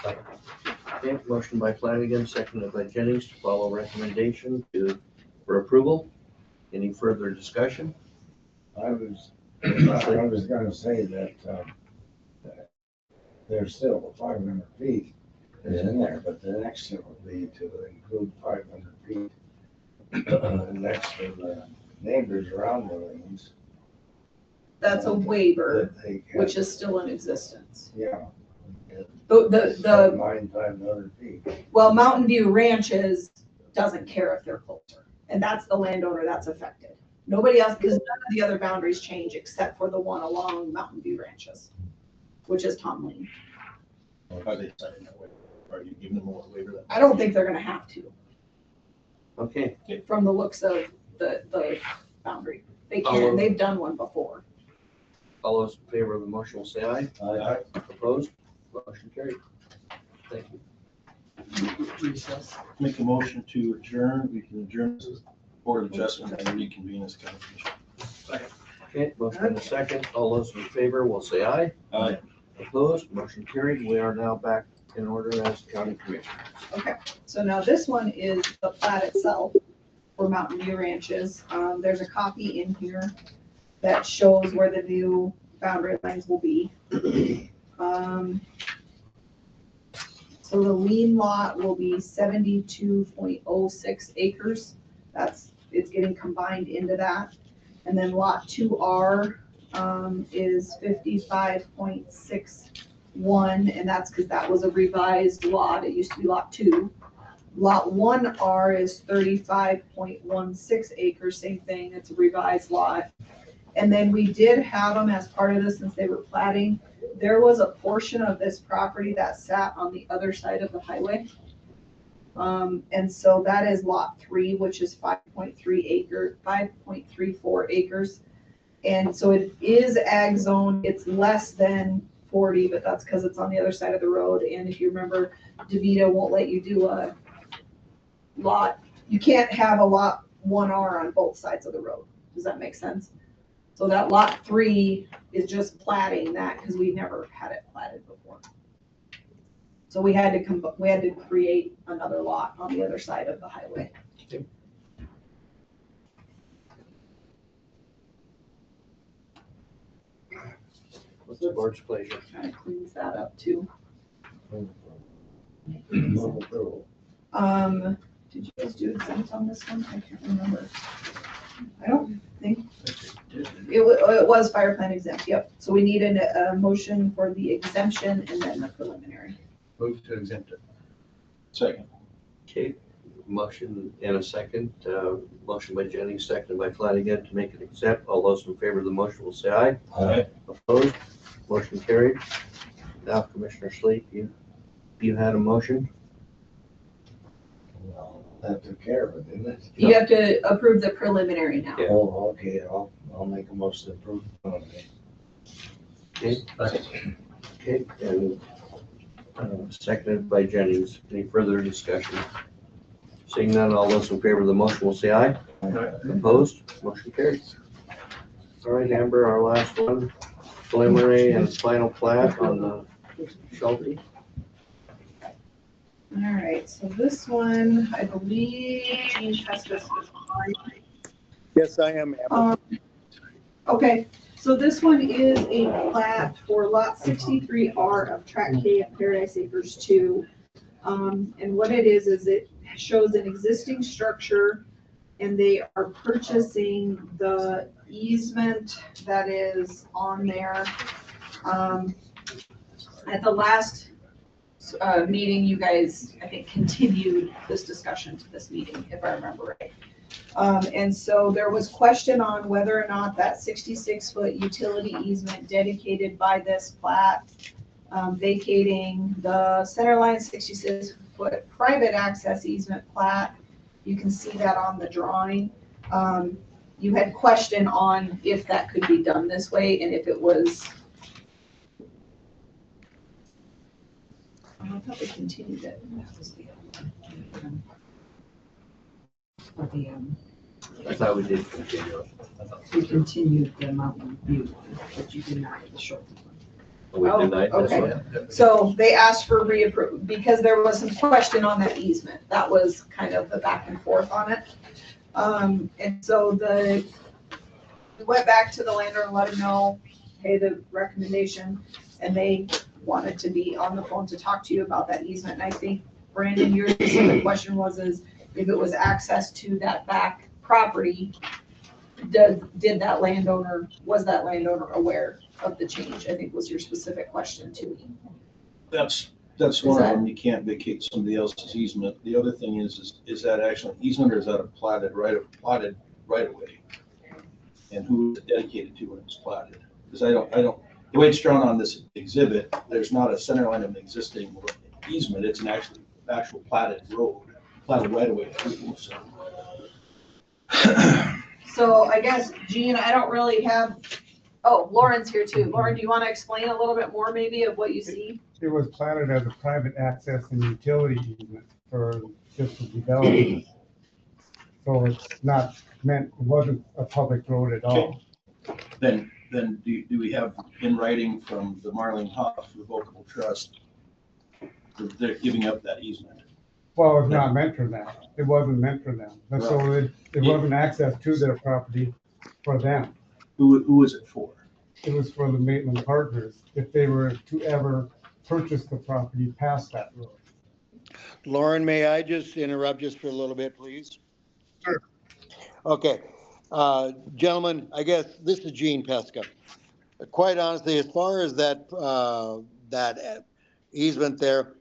Okay, motion by Flanagan, seconded by Jennings to follow recommendation for approval. Any further discussion? I was gonna say that, there's still 500 feet is in there, but the next step would be to include 500 feet next to the neighbors around the lanes. That's a waiver, that they which can- is still in existence. Yeah. The Mine 500 feet. Well, Mountain View Ranches doesn't care if they're closer, and that's the landowner that's affected. Nobody else, because none of the other boundaries change except for the one along Mountain View Ranches, which is Tom Lane. Are they signing that waiver? Are you giving them a waiver? That I don't think they're gonna have to, Okay, from the looks of the boundary. They Oh. can, they've done one before. all those in favor of the motion will say aye. Aye. Opposed? Motion carried. Thank you. Make a motion to adjourn. We can adjourn this Board of Adjustment and reconvene as county commission. Okay, motion and a second. All those in favor will say aye. Aye. Opposed? Motion carried. We are now back in order as county commissioners. Okay, so now this one is the plat itself for Mountain View Ranches. There's a copy in here that shows where the new boundary lines will be. So the lien lot will be 72.06 acres. It's getting combined into that. And then lot 2R is 55.61, and that's because that was a revised lot. It used to be lot 2. Lot 1R is 35.16 acres, same thing, it's a revised lot. And then we did have them as part of this, since they were platting, there was a portion of this property that sat on the other side of the highway. And so that is lot 3, which is 5.34 acres. And so it is ag zone, it's less than 40, but that's because it's on the other side of the road. And if you remember, DeVita won't let you do a lot, you can't have a lot 1R on both sides of the road. Does that make sense? So that lot 3 is just platting that because we never had it platted before. So we had to create another lot on the other side of the highway. What's the board's pleasure? Kind of cleans that up too. Move approval. Did you guys do exempt on this one? I can't remember. I don't think, it was fire plan exempt, yep. So we need a motion for the exemption and then the preliminary. Move to exempt it. Second. Okay, motion and a second. Motion by Jennings, seconded by Flanagan to make it exempt. All those in favor of the motion will say aye. Aye. Opposed? Motion carried. Now, Commissioner Sleep, you had a motion? Well, that took care of it, didn't it? You have to approve the preliminary now. Yeah. Oh, okay, I'll make a motion to approve. Okay. Okay, and seconded by Jennings. Any further discussion? Seeing none, all those in favor of the motion will say aye. Opposed? Motion carried. All right, Amber, our last one, preliminary and final plat on the Shelby. All right, so this one, I believe Gene Peskus was on. Yes, I am. Okay, so this one is a plat for lot 63R of Tract K at Paradise Acres 2. And what it is it shows an existing structure and they are purchasing the easement that is on there. At the last meeting, you guys, I think, continued this discussion to this meeting, if I remember right. And so there was question on whether or not that 66-foot utility easement dedicated by this plat, vacating the centerline 66-foot private access easement plat. You can see that on the drawing. You had question on if that could be done this way and if it was. I thought we continued it. I thought we did continue. We continued the mountain view one, but you denied the short one. We denied this okay. one. So they asked for reapproval because there was some question on that easement. That was kind of the back and forth on it. And so we went back to the landowner and let him know, hey, the recommendation, and they wanted to be on the phone to talk to you about that easement. And I think, Brandon, your specific question was if it was access to that back property, was that landowner aware of the change? I think was your specific question to me. That's one of them. You can't vacate somebody else's easement. The other thing is that actually an easement or is that a platted right of way? And who is it dedicated to when it's platted? Because I don't, the way it's drawn on this exhibit, there's not a center line of an existing easement. It's an actual platted road, platted right of way. So I guess, Gene, I don't really have, Lauren's here too. Lauren, do you want to explain a little bit more maybe of what you see? It was platted as a private access and utility easement for just the development. So it's not meant, it wasn't a public road at all. Then do we have in writing from the Marlene Hoff Revocable Trust that they're giving up that easement? Well, it's not meant for them. It wasn't meant for them. And so it wasn't access to their property for them. Who was it for? It was for the Maitland partners, if they were to ever purchase the property past that road. Lauren, may I just interrupt just for a little bit, please? Sure. Okay. Gentlemen, I guess this is Gene Pesca. Quite honestly, as far as that easement there,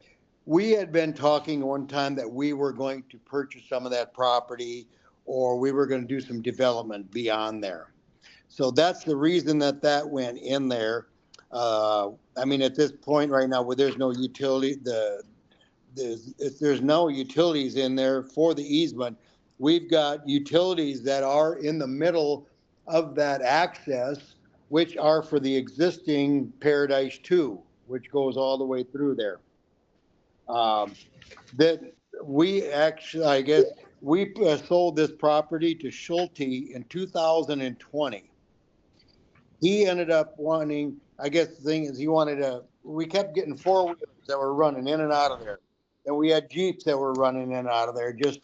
we had been talking one time that we were going to purchase some of that property or we were going to do some development beyond there. So that's the reason that went in there. I mean, at this point right now where there's no utility, there's no utilities in there for the easement. We've got utilities that are in the middle of that access, which are for the existing Paradise 2, which goes all the way through there. That we actually, I guess, we sold this property to Schulte in 2020. He ended up wanting, I guess the thing is we kept getting four-wheelers that were running in and out of there. And we had Jeeps that were running in and out of there, just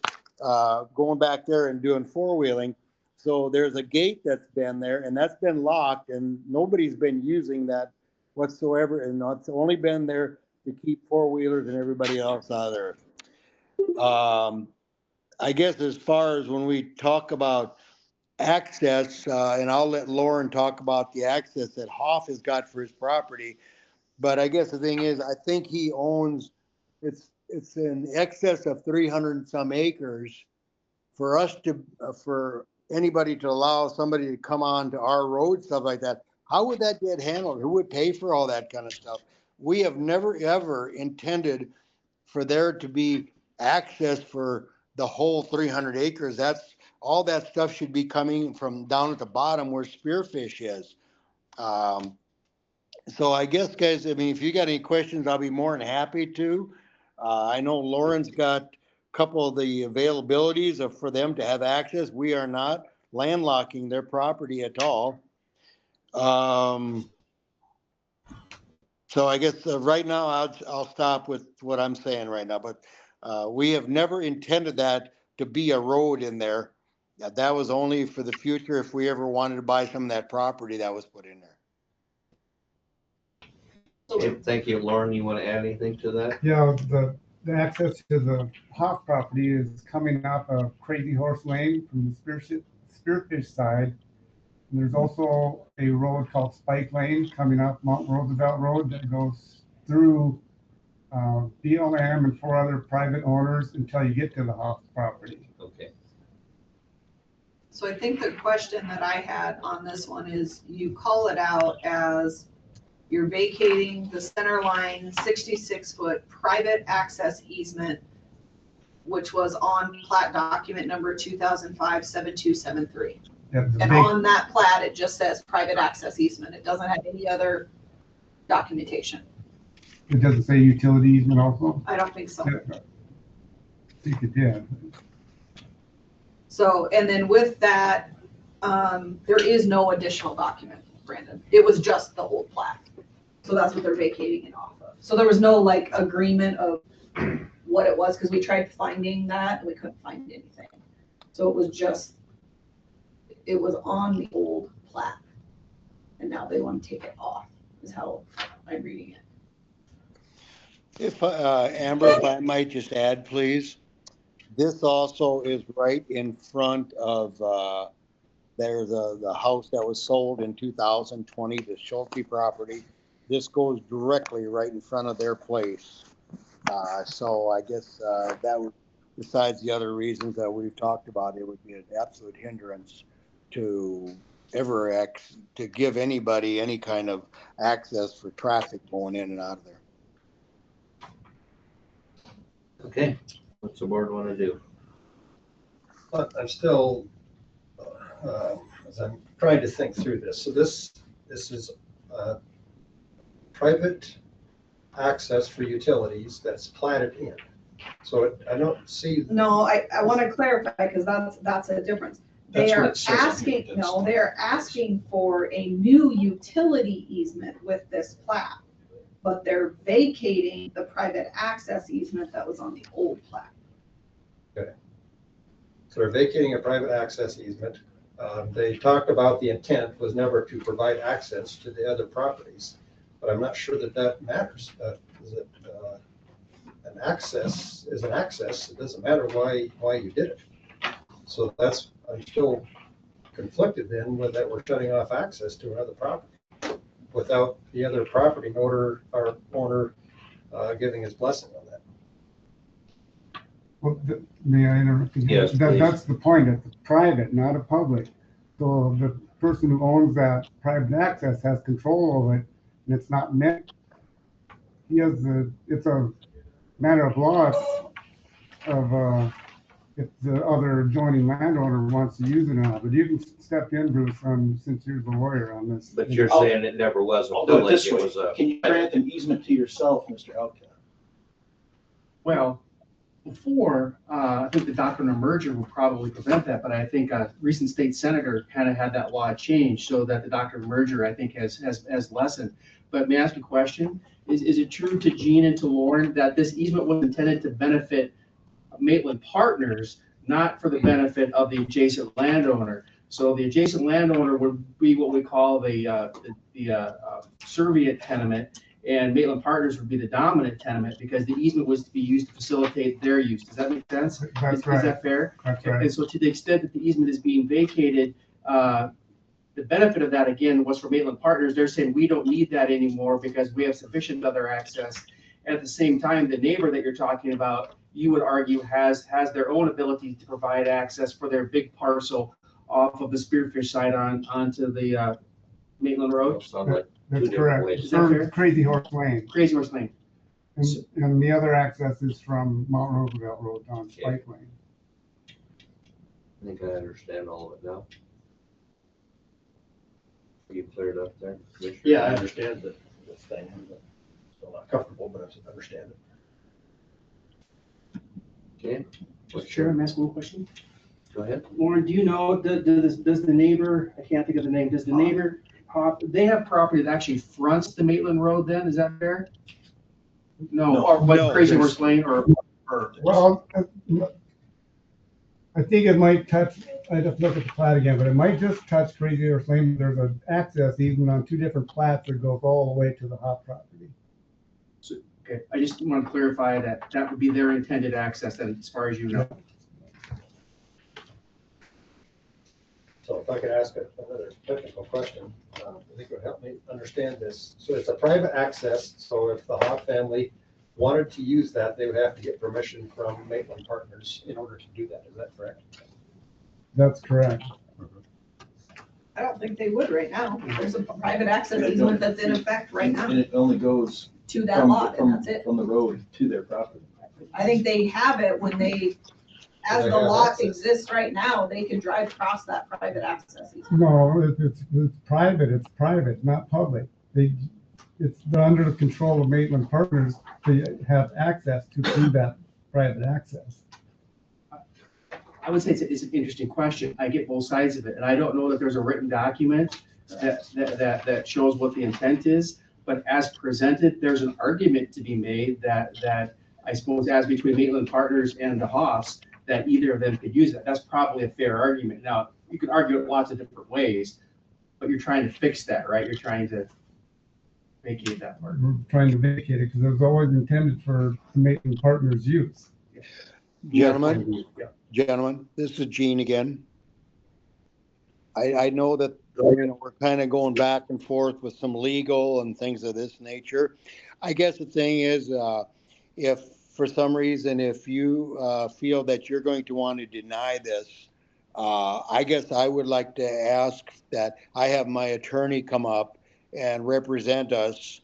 going back there and doing four-wheeling. So there's a gate that's been there and that's been locked and nobody's been using that whatsoever. And it's only been there to keep four-wheelers and everybody else out of there. I guess as far as when we talk about access, and I'll let Lauren talk about the access that Hoff has got for his property. But I guess the thing is, I think he owns, it's in excess of 300 and some acres. For us to, for anybody to allow somebody to come on to our road, stuff like that, how would that get handled? Who would pay for all that kind of stuff? We have never, ever intended for there to be access for the whole 300 acres. All that stuff should be coming from down at the bottom where Spearfish is. So I guess, guys, I mean, if you got any questions, I'll be more than happy to. I know Lauren's got a couple of the availabilities for them to have access. We are not landlocking their property at all. So I guess right now I'll stop with what I'm saying right now, but we have never intended that to be a road in there. That was only for the future if we ever wanted to buy some of that property that was put in there. Okay, thank you. Lauren, you want to add anything to that? Yeah, the access to the Hoff property is coming up Crazy Horse Lane from the Spearfish side. And there's also a road called Spike Lane coming up Mount Roosevelt Road that goes through BLM and 4 other private owners until you get to the Hoff property. Okay. So I think the question that I had on this one is you call it out as you're vacating the center line 66-foot private access easement, which was on plat document number 2005-7273. And on that plat, it just says private access easement. It doesn't have any other documentation. It doesn't say utility easement also? I don't think so. Yeah, I think it did. So, and then with that, there is no additional document, Brandon. It was just the old plat. So that's what they're vacating it off of. So there was no like agreement of what it was, because we tried finding that and we couldn't find anything. So it was just, it was on the old plat. And now they want to take it off, is how I'm reading it. If, Amber, if I might just add, please, this also is right in front of, there's the house that was sold in 2020, the Schulte property. This goes directly right in front of their place. So I guess that would, besides the other reasons that we've talked about, it would be an absolute hindrance to to give anybody any kind of access for traffic going in and out of there. Okay, what's the board want to do? But I'm still, as I'm trying to think through this. So this is private access for utilities that's platted in. So I don't see. No, I want to clarify, because that's a difference. They are asking, no, they're asking for a new utility easement with this plat, but they're vacating the private access easement that was on the old plat. Okay. So they're vacating a private access easement. They talked about the intent was never to provide access to the other properties, but I'm not sure that that matters. Is it an access is an access? It doesn't matter why you did it. So that's, I'm still conflicted then with that we're shutting off access to another property without the other property owner giving his blessing on that. Well, may I interrupt? Yes, please. That's the point. It's private, not a public. So the person who owns that private access has control over it, and it's not meant. It's a matter of law of if the other adjoining landowner wants to use it or not. But you can step in, Bruce, since you're the lawyer on this. But you're saying it never was. I'll do it this way. Can you grant an easement to yourself, Mr. Elka? Well, before, I think the doctrine of merger would probably prevent that, but I think a recent state senator kind of had that law changed so that the doctrine of merger, I think, has lessened. But may I ask a question? Is it true to Gene and to Lauren that this easement was intended to benefit Maitland Partners, not for the benefit of the adjacent landowner? So the adjacent landowner would be what we call the servient tenement, and Maitland Partners would be the dominant tenement, because the easement was to be used to facilitate their use. Does that make sense? That's Is right. that fair? That's right. And so to the extent that the easement is being vacated, the benefit of that, again, was for Maitland Partners. They're saying we don't need that anymore because we have sufficient other access. And at the same time, the neighbor that you're talking about, you would argue has their own ability to provide access for their big parcel off of the Spearfish side onto the Maitland Road. That's correct. Is that fair? Crazy Horse Lane. Crazy Horse Lane. And the other access is from Mount Roosevelt Road down Spike Lane. I think I understand all of it now. Are you cleared up there, Commissioner? Yeah, I understand the thing. I'm still not comfortable, but I understand it. Okay. Mr. Chair, I'm asking one question. Go ahead. Lauren, do you know, does the neighbor, I can't think of the name, does the neighbor They have property that actually fronts the Maitland Road then, is that fair? No, No. or what No, Crazy there's- Horse Lane or, Well, I think it might touch, I'd have to look at the plat again, but it might just touch Crazy Horse Lane. There's an access even on two different plats that goes all the way to the Hoff property. okay, I just want to clarify that that would be their intended access then, as far as you know. So if I could ask another technical question, I think it would help me understand this. So it's a private access, so if the Hawk family wanted to use that, they would have to get permission from Maitland Partners in order to do that, is that correct? That's correct. I don't think they would right now. There's a private access easement that's in effect right now And it only goes to that from, lot, and from, that's it. from the road to their property. I think they have it when they, as They the have lot access. exists right now, they can drive across that private access easement. No, it's private, not public. They're under the control of Maitland Partners to have access through that private access. I would say it's an interesting question. I get both sides of it, and I don't know that there's a written document that shows what the intent is, but as presented, there's an argument to be made that I suppose as between Maitland Partners and the Hoffs, that either of them could use it. That's probably a fair argument. Now, you can argue it lots of different ways, but you're trying to fix that, right? You're trying to vacate that part. We're trying to vacate it because it was always intended for the Maitland Partners use. Gentlemen, this is Gene again. I know that, you know, we're kind of going back and forth with some legal and things of this nature. I guess the thing is, if for some reason, if you feel that you're going to want to deny this, I guess I would like to ask that I have my attorney come up and represent us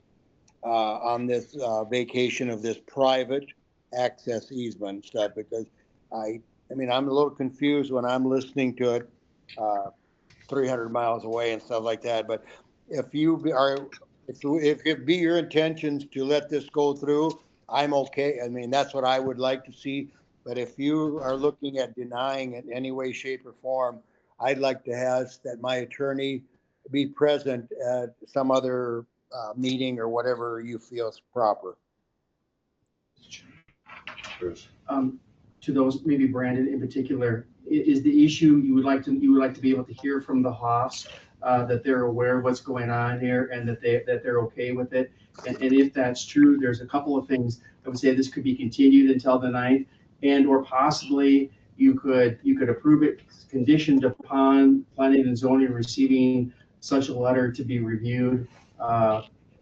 on this vacation of this private access easement stuff, because I mean, I'm a little confused when I'm listening to it 300 miles away and stuff like that. But if it be your intentions to let this go through, I'm okay. I mean, that's what I would like to see. But if you are looking at denying it in any way, shape, or form, I'd like to ask that my attorney be present at some other meeting or whatever you feel is proper. To those, maybe Brandon in particular, is the issue you would like to be able to hear from the Hoffs, that they're aware of what's going on here and that they're okay with it. And if that's true, there's a couple of things. I would say this could be continued until the 9th, and or possibly you could approve it conditioned upon planning and zoning receiving such a letter to be reviewed,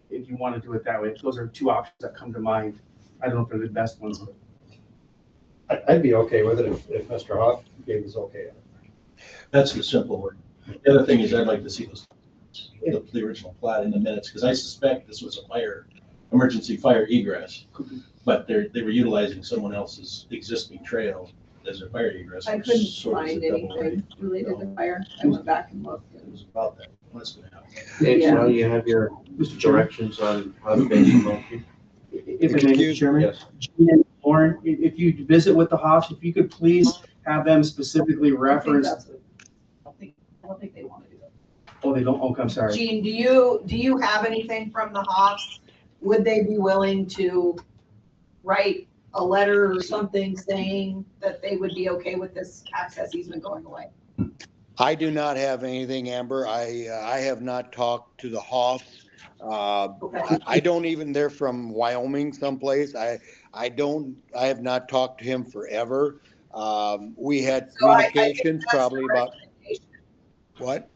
if you want to do it that way. Those are two options that come to mind. I don't know if they're the best ones, but I'd be okay with it if Mr. Hoff gave us okay. That's the simple word. The other thing is I'd like to see the original plat in the minutes, because I suspect this was a emergency fire egress, but they were utilizing someone else's existing trail as their fire egress. I which couldn't sort of is find a double anything related to fire. I went back and looked. It was about that. What's going to happen? Okay, Yeah. so you have your directions on how to make the motion? if I may, Mr. Chairman. Yes. Gene and Lauren, if you visit with the Hoffs, if you could please have them specifically reference. I don't think they want to do it. Oh, they don't, okay, I'm sorry. Gene, do you have anything from the Hoffs? Would they be willing to write a letter or something saying that they would be okay with this access easement going away? I do not have anything, Amber. I have not talked to the Hoffs. I don't even, they're from Wyoming someplace. I have not talked to him forever. We had communications probably about, what?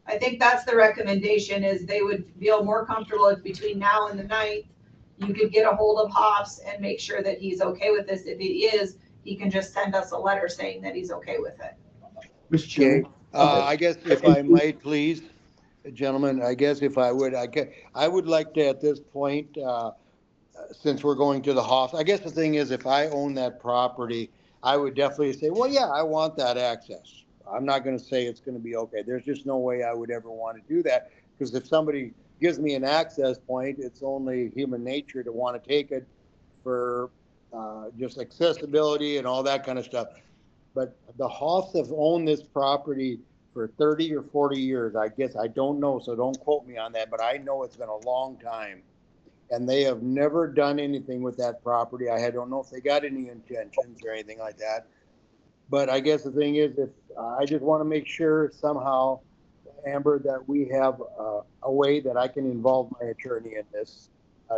I think that's the recommendation, is they would feel more comfortable if between now and the 9th, you could get a hold of Hoffs and make sure that he's okay with this. If he is, he can just send us a letter saying that he's okay with it. Mr. Chairman. I guess if I might, please, gentlemen, I guess if I would, I would like to, at this point, since we're going to the Hoffs, I guess the thing is, if I own that property, I would definitely say, well, yeah, I want that access. I'm not going to say it's going to be okay. There's just no way I would ever want to do that, because if somebody gives me an access point, it's only human nature to want to take it for just accessibility and all that kind of stuff. But the Hoffs have owned this property for 30 or 40 years. I guess I don't know, so don't quote me on that, but I know it's been a long time. And they have never done anything with that property. I don't know if they got any intentions or anything like that. But I guess the thing is, if I just want to make sure somehow, Amber, that we have a way that I can involve my attorney in this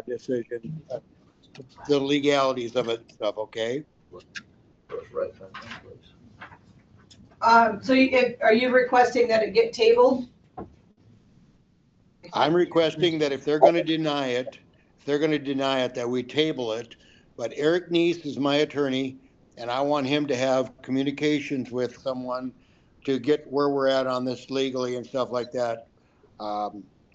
decision, the legalities of it and stuff, okay? Are you requesting that it get tabled? I'm requesting that if they're going to deny it, that we table it. But Eric Neese is my attorney, and I want him to have communications with someone to get where we're at on this legally and stuff like that.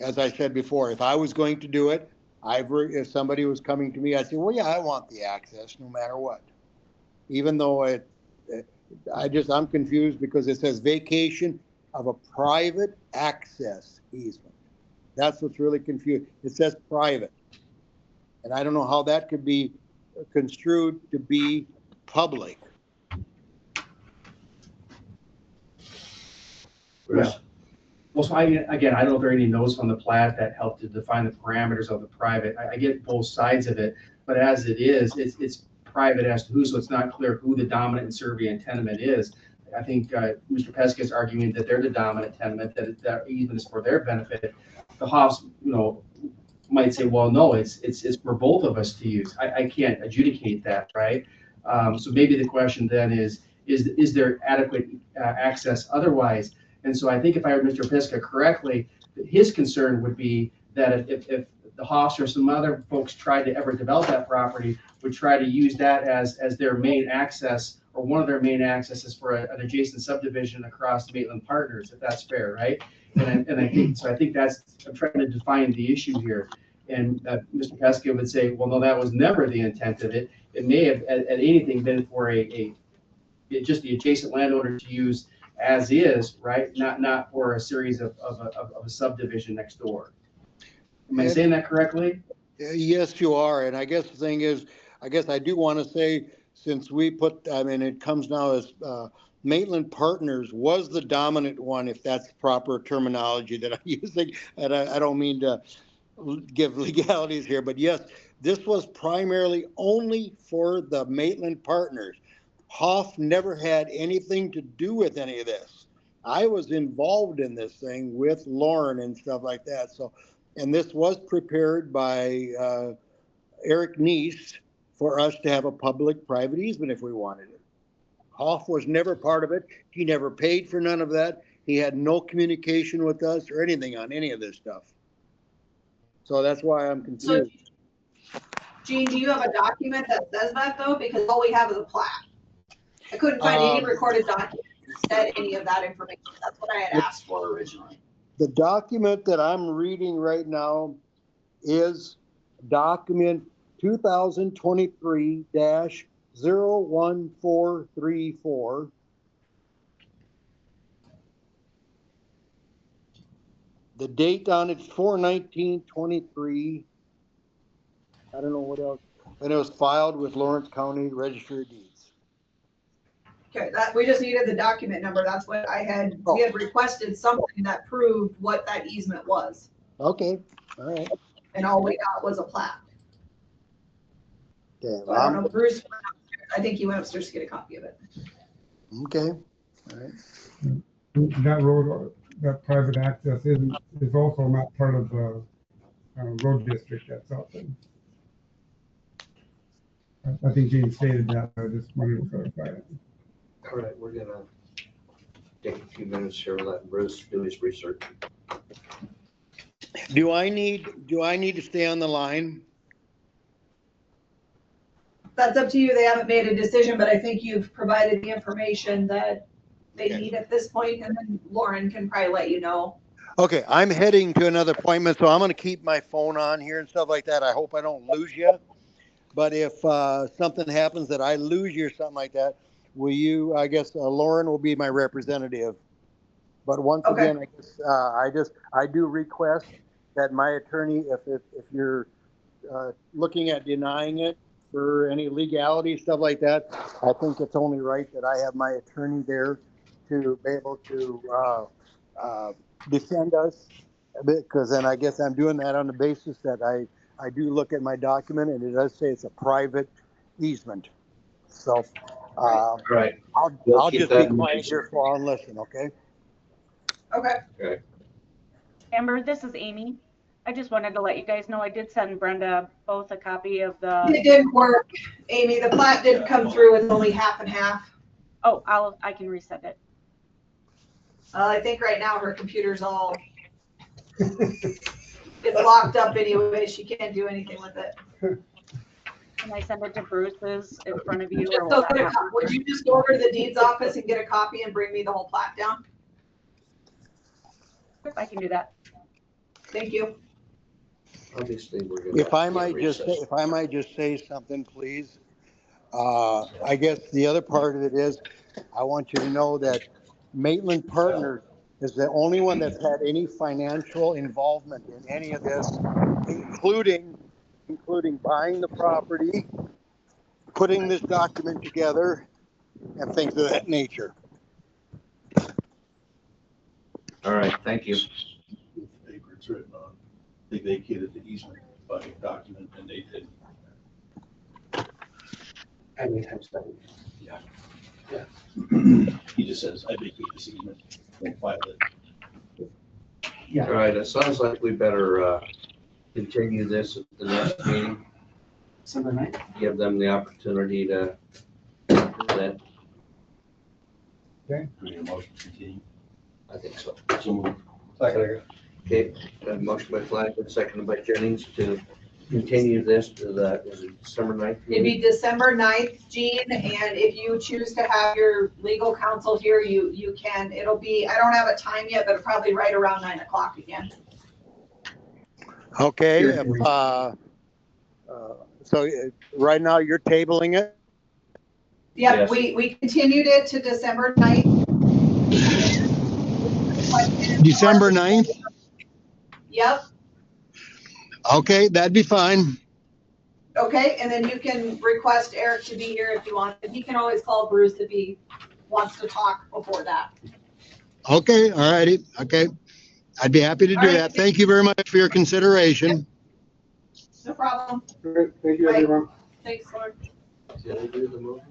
As I said before, if I was going to do it, if somebody was coming to me, I'd say, well, yeah, I want the access no matter what. Even though I'm confused because it says vacation of a private access easement. That's what's really confusing. It says private. And I don't know how that could be construed to be public. Yeah. Well, so again, I don't know if there are any notes on the plat that help to define the parameters of the private. I get both sides of it, but as it is, it's private as to who, so it's not clear who the dominant and servient tenement is. I think Mr. Pesca is arguing that they're the dominant tenement, that easement is for their benefit. The Hoffs, might say, well, no, it's for both of us to use. I can't adjudicate that, right? So maybe the question then is there adequate access otherwise? And so I think if I heard Mr. Pesca correctly, his concern would be that if the Hoffs or some other folks tried to ever develop that property, would try to use that as their main access, or one of their main accesses for an adjacent subdivision across Maitland Partners, if that's fair, right? And I think so. I think I'm trying to define the issue here. And Mr. Pesca would say, well, no, that was never the intent of it. It may have, at anything, been for just the adjacent landowner to use as is, right? Not for a series of a subdivision next door. Am I saying that correctly? Yes, you are. And I guess the thing is, I guess I do want to say, since it comes now as Maitland Partners was the dominant one, if that's proper terminology that I'm using. And I don't mean to give legalities here, but yes, this was primarily only for the Maitland Partners. Hoff never had anything to do with any of this. I was involved in this thing with Lauren and stuff like that. So, and this was prepared by Eric Neese for us to have a public-private easement if we wanted it. Hoff was never part of it. He never paid for none of that. He had no communication with us or anything on any of this stuff. So that's why I'm confused. So, Gene, do you have a document that says that though? Because all we have is a plat. I couldn't find any recorded document that said any of that information. That's what I had asked for originally. The document that I'm reading right now is document 2023-01434. The date on it's 4/19/23. I don't know what else. And it was filed with Lawrence County Registry of Deeds. Okay, we just needed the document number. That's what I had. We had requested something that proved what that easement was. Okay, all right. And all we got was a plat. Okay, So I don't know, Bruce, I think he went upstairs to get a copy of it. Okay, all right. That road, that private access is also not part of the road district that's out there. I think James stated that. I just wanted to clarify it. All right, we're gonna take a few minutes here, let Bruce do his research. Do I need to stay on the line? That's up to you. They haven't made a decision, but I think you've provided the information that they need at this point, and then Lauren can probably let you know. Okay, I'm heading to another appointment, so I'm going to keep my phone on here and stuff like that. I hope I don't lose you. But if something happens that I lose you or something like that, will you, I guess Lauren will be my representative. But once again, I guess I do request that my attorney, if you're looking at denying it for any legality, stuff like that, I think it's only right that I have my attorney there to be able to defend us, because then I guess I'm doing that on the basis that I do look at my document and it does say it's a private easement. So Right. I'll, We'll I'll keep just that be in quiet mind. here for and listen, okay? Okay. Okay. Amber, this is Amy. I just wanted to let you guys know I did send Brenda both a copy of the. It didn't work, Amy. The plat did come through with only half and half. Oh, I can resend it. I think right now her computer's all, it's locked up anyway. She can't do anything with it. Can I send it to Bruce's in front of you, Just or go will that get a have? would you just go over to the deeds office and get a copy and bring me the whole plat down? I can do that. Thank you. Obviously, we're gonna. If I might just say something, please. I guess the other part of it is, I want you to know that Maitland Partners is the only one that's had any financial involvement in any of this, including buying the property, putting this document together, and things of that nature. All right, thank you. Paper it's written on. They vacated the easement by document and they did. How many times that? Yeah. He just says, I vacate this easement, won't file it. All right, it sounds like we better continue this at the next meeting. December 9th? Give them the opportunity to present. Okay. Need a motion to continue. I think so. So moved. Second. Okay, a motion by Flanagan, seconded by Jennings to continue this to the, is it December 9th? It'd be December 9th, Gene, and if you choose to have your legal counsel here, you can. It'll be, I don't have a time yet, but probably right around 9 o'clock again. Okay, so right now you're tabling it? Yep, we continued it to December 9th. December 9th? Yep, Okay, that'd be fine. okay, and then you can request Eric to be here if you want. He can always call Bruce if he wants to talk before that. Okay, all righty, okay. I'd be happy to do that. Thank you very much for your consideration. No problem. Great, thank you, everyone. Thanks, Lauren. Did I do the motion?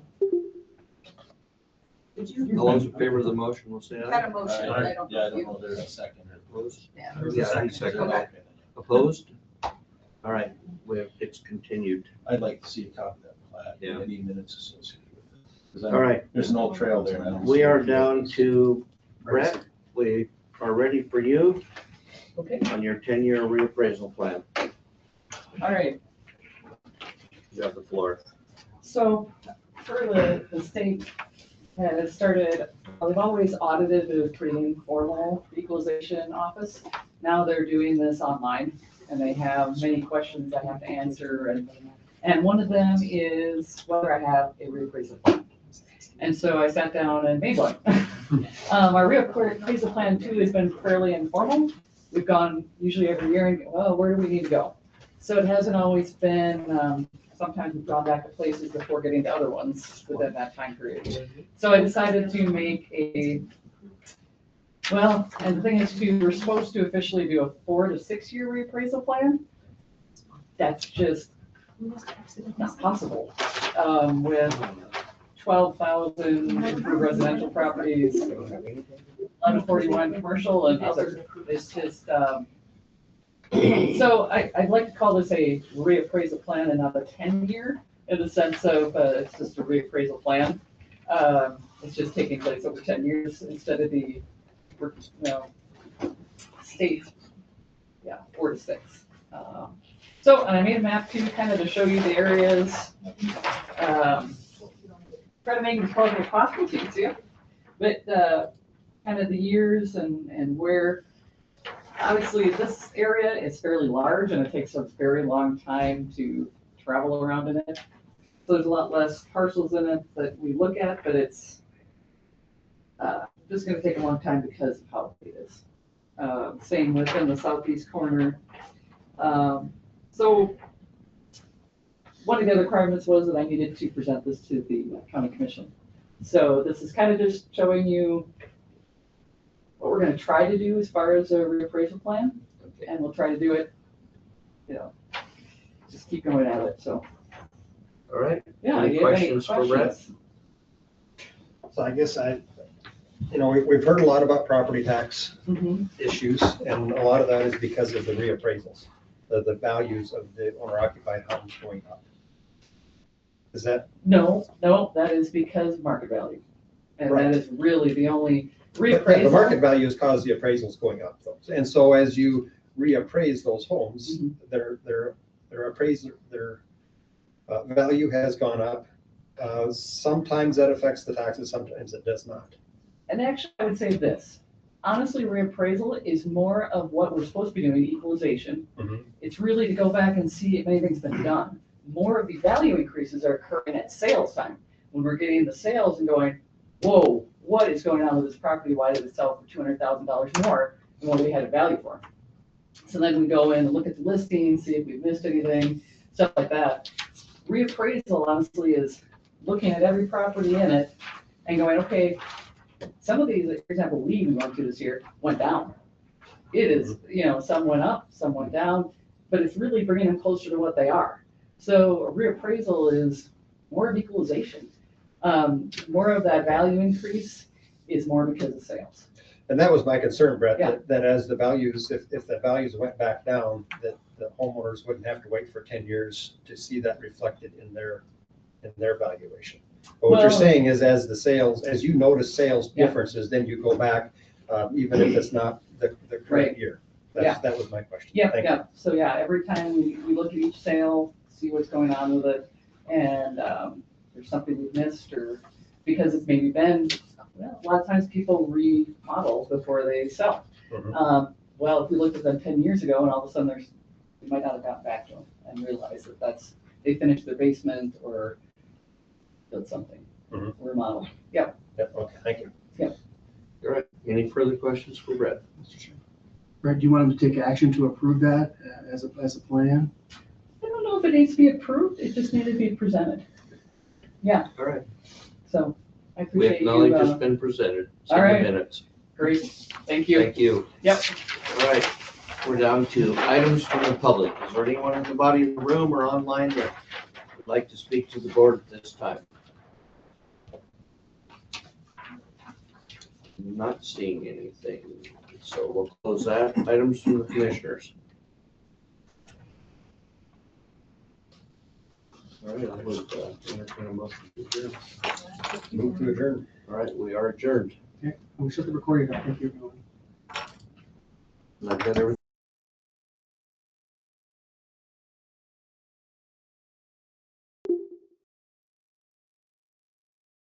Did you? All those in favor of the motion, will say You aye. had a motion, but I don't know if you. know there's a second. Opposed? Yeah. Yeah, I second Okay. that. Opposed? All right, it's continued. I'd like to see a copy of that plat, Yeah. any minutes associated with it. 'Cause I All know right. There's an old trail there. And I don't We see are it. down to Brett. We are ready for you Okay, on your 10-year reappraisal plan. all right. You have the floor. So for the state has started, they've always audited a pretty informal equalization office. Now they're doing this online and they have many questions I have to answer. And one of them is whether I have a reappraisal plan. And so I sat down and made one. Our reappraisal plan too has been fairly informal. We've gone usually every year and, well, where do we need to go? So it hasn't always been, sometimes we've gone back to places before getting to other ones within that time period. So I decided to make well, and the thing is too, we're supposed to officially do a 4 to 6 year reappraisal plan. That's just not possible. With 12,000 improved residential properties, 1141 commercial and other. It's just, so I'd like to call this a reappraisal plan and not a 10-year in the sense of it's just a reappraisal plan. It's just taking place over 10 years instead of the state, 4 to 6. So I made a map too, kind of to show you the areas. Try to make it as plausible as possible to you too. But kind of the years and where. Obviously, this area is fairly large and it takes a very long time to travel around in it. So there's a lot less parcels in it that we look at, but it's just going to take a long time because of how big it is. Same within the southeast corner. So one of the other requirements was that I needed to present this to the county commission. So this is kind of just showing you what we're gonna try to do as far as a reappraisal plan. Okay. And we'll try to do it, just keep going at it, so. All right. Yeah, Any you have any questions for Brett? questions? So I guess we've heard a lot about property tax Mhm. issues, and a lot of that is because of the reappraisals, the values of the owner occupied homes going up. Is that? No, that is because of market value. And Right. that is really the only The reappraisal. market values cause the appraisals going up, though. And so as you reappraise those homes, their value has gone up. Sometimes that affects the taxes, sometimes it does not. And actually, I would say this, honestly, reappraisal is more of what we're supposed to be doing, equalization. Mhm. It's really to go back and see if anything's been done. More of the value increases are occurring at sales time, when we're getting the sales and going, whoa, what is going on with this property? Why did it sell for $200,000 more than what we had it valued for? So then we go in and look at the listing, see if we've missed anything, stuff like that. Reappraisal honestly is looking at every property in it and going, okay, some of these, for example, we even went through this year, went down. It is, some went up, some went down, but it's really bringing them closer to what they are. So a reappraisal is more of equalization. More of that value increase is more because of sales. And that was my concern, Brett, Yeah. that as the values, if the values went back down, that the homeowners wouldn't have to wait for 10 years to see that reflected in their valuation. But what you're Well- saying is as you notice sales Yeah. differences, then you go back, even if it's not the current Right. year. Yeah. That was my question. Yeah, Thank you. yeah. So yeah, every time we look at each sale, see what's going on with it, and there's something we've missed, or because it's maybe been, a lot of times people remodel before they sell. Mhm. Well, if we looked at them 10 years ago, and all of a sudden we might not have gotten back to them and realized that they finished their basement or did something, Mhm. remodel. Yep. Yep, okay, thank you. Yep. All right. Any further questions for Brett? Brett, do you want him to take action to approve that as a plan? I don't know if it needs to be approved, it just needed to be presented. Yeah, All right. so I We appreciate you. acknowledge it's been presented. It's in all the right. minutes. Great, thank you. Thank you. Yep. All right. We're down to items from the public. Is there anyone in the body of the room or online that would like to speak to the board at this time? Not seeing anything, so we'll close that. Items from the commissioners. All right, I would entertain a motion to adjourn. Move to adjourn. All right, we are adjourned. Okay, we'll shut the recording off. Thank you, everyone. And I've got everything.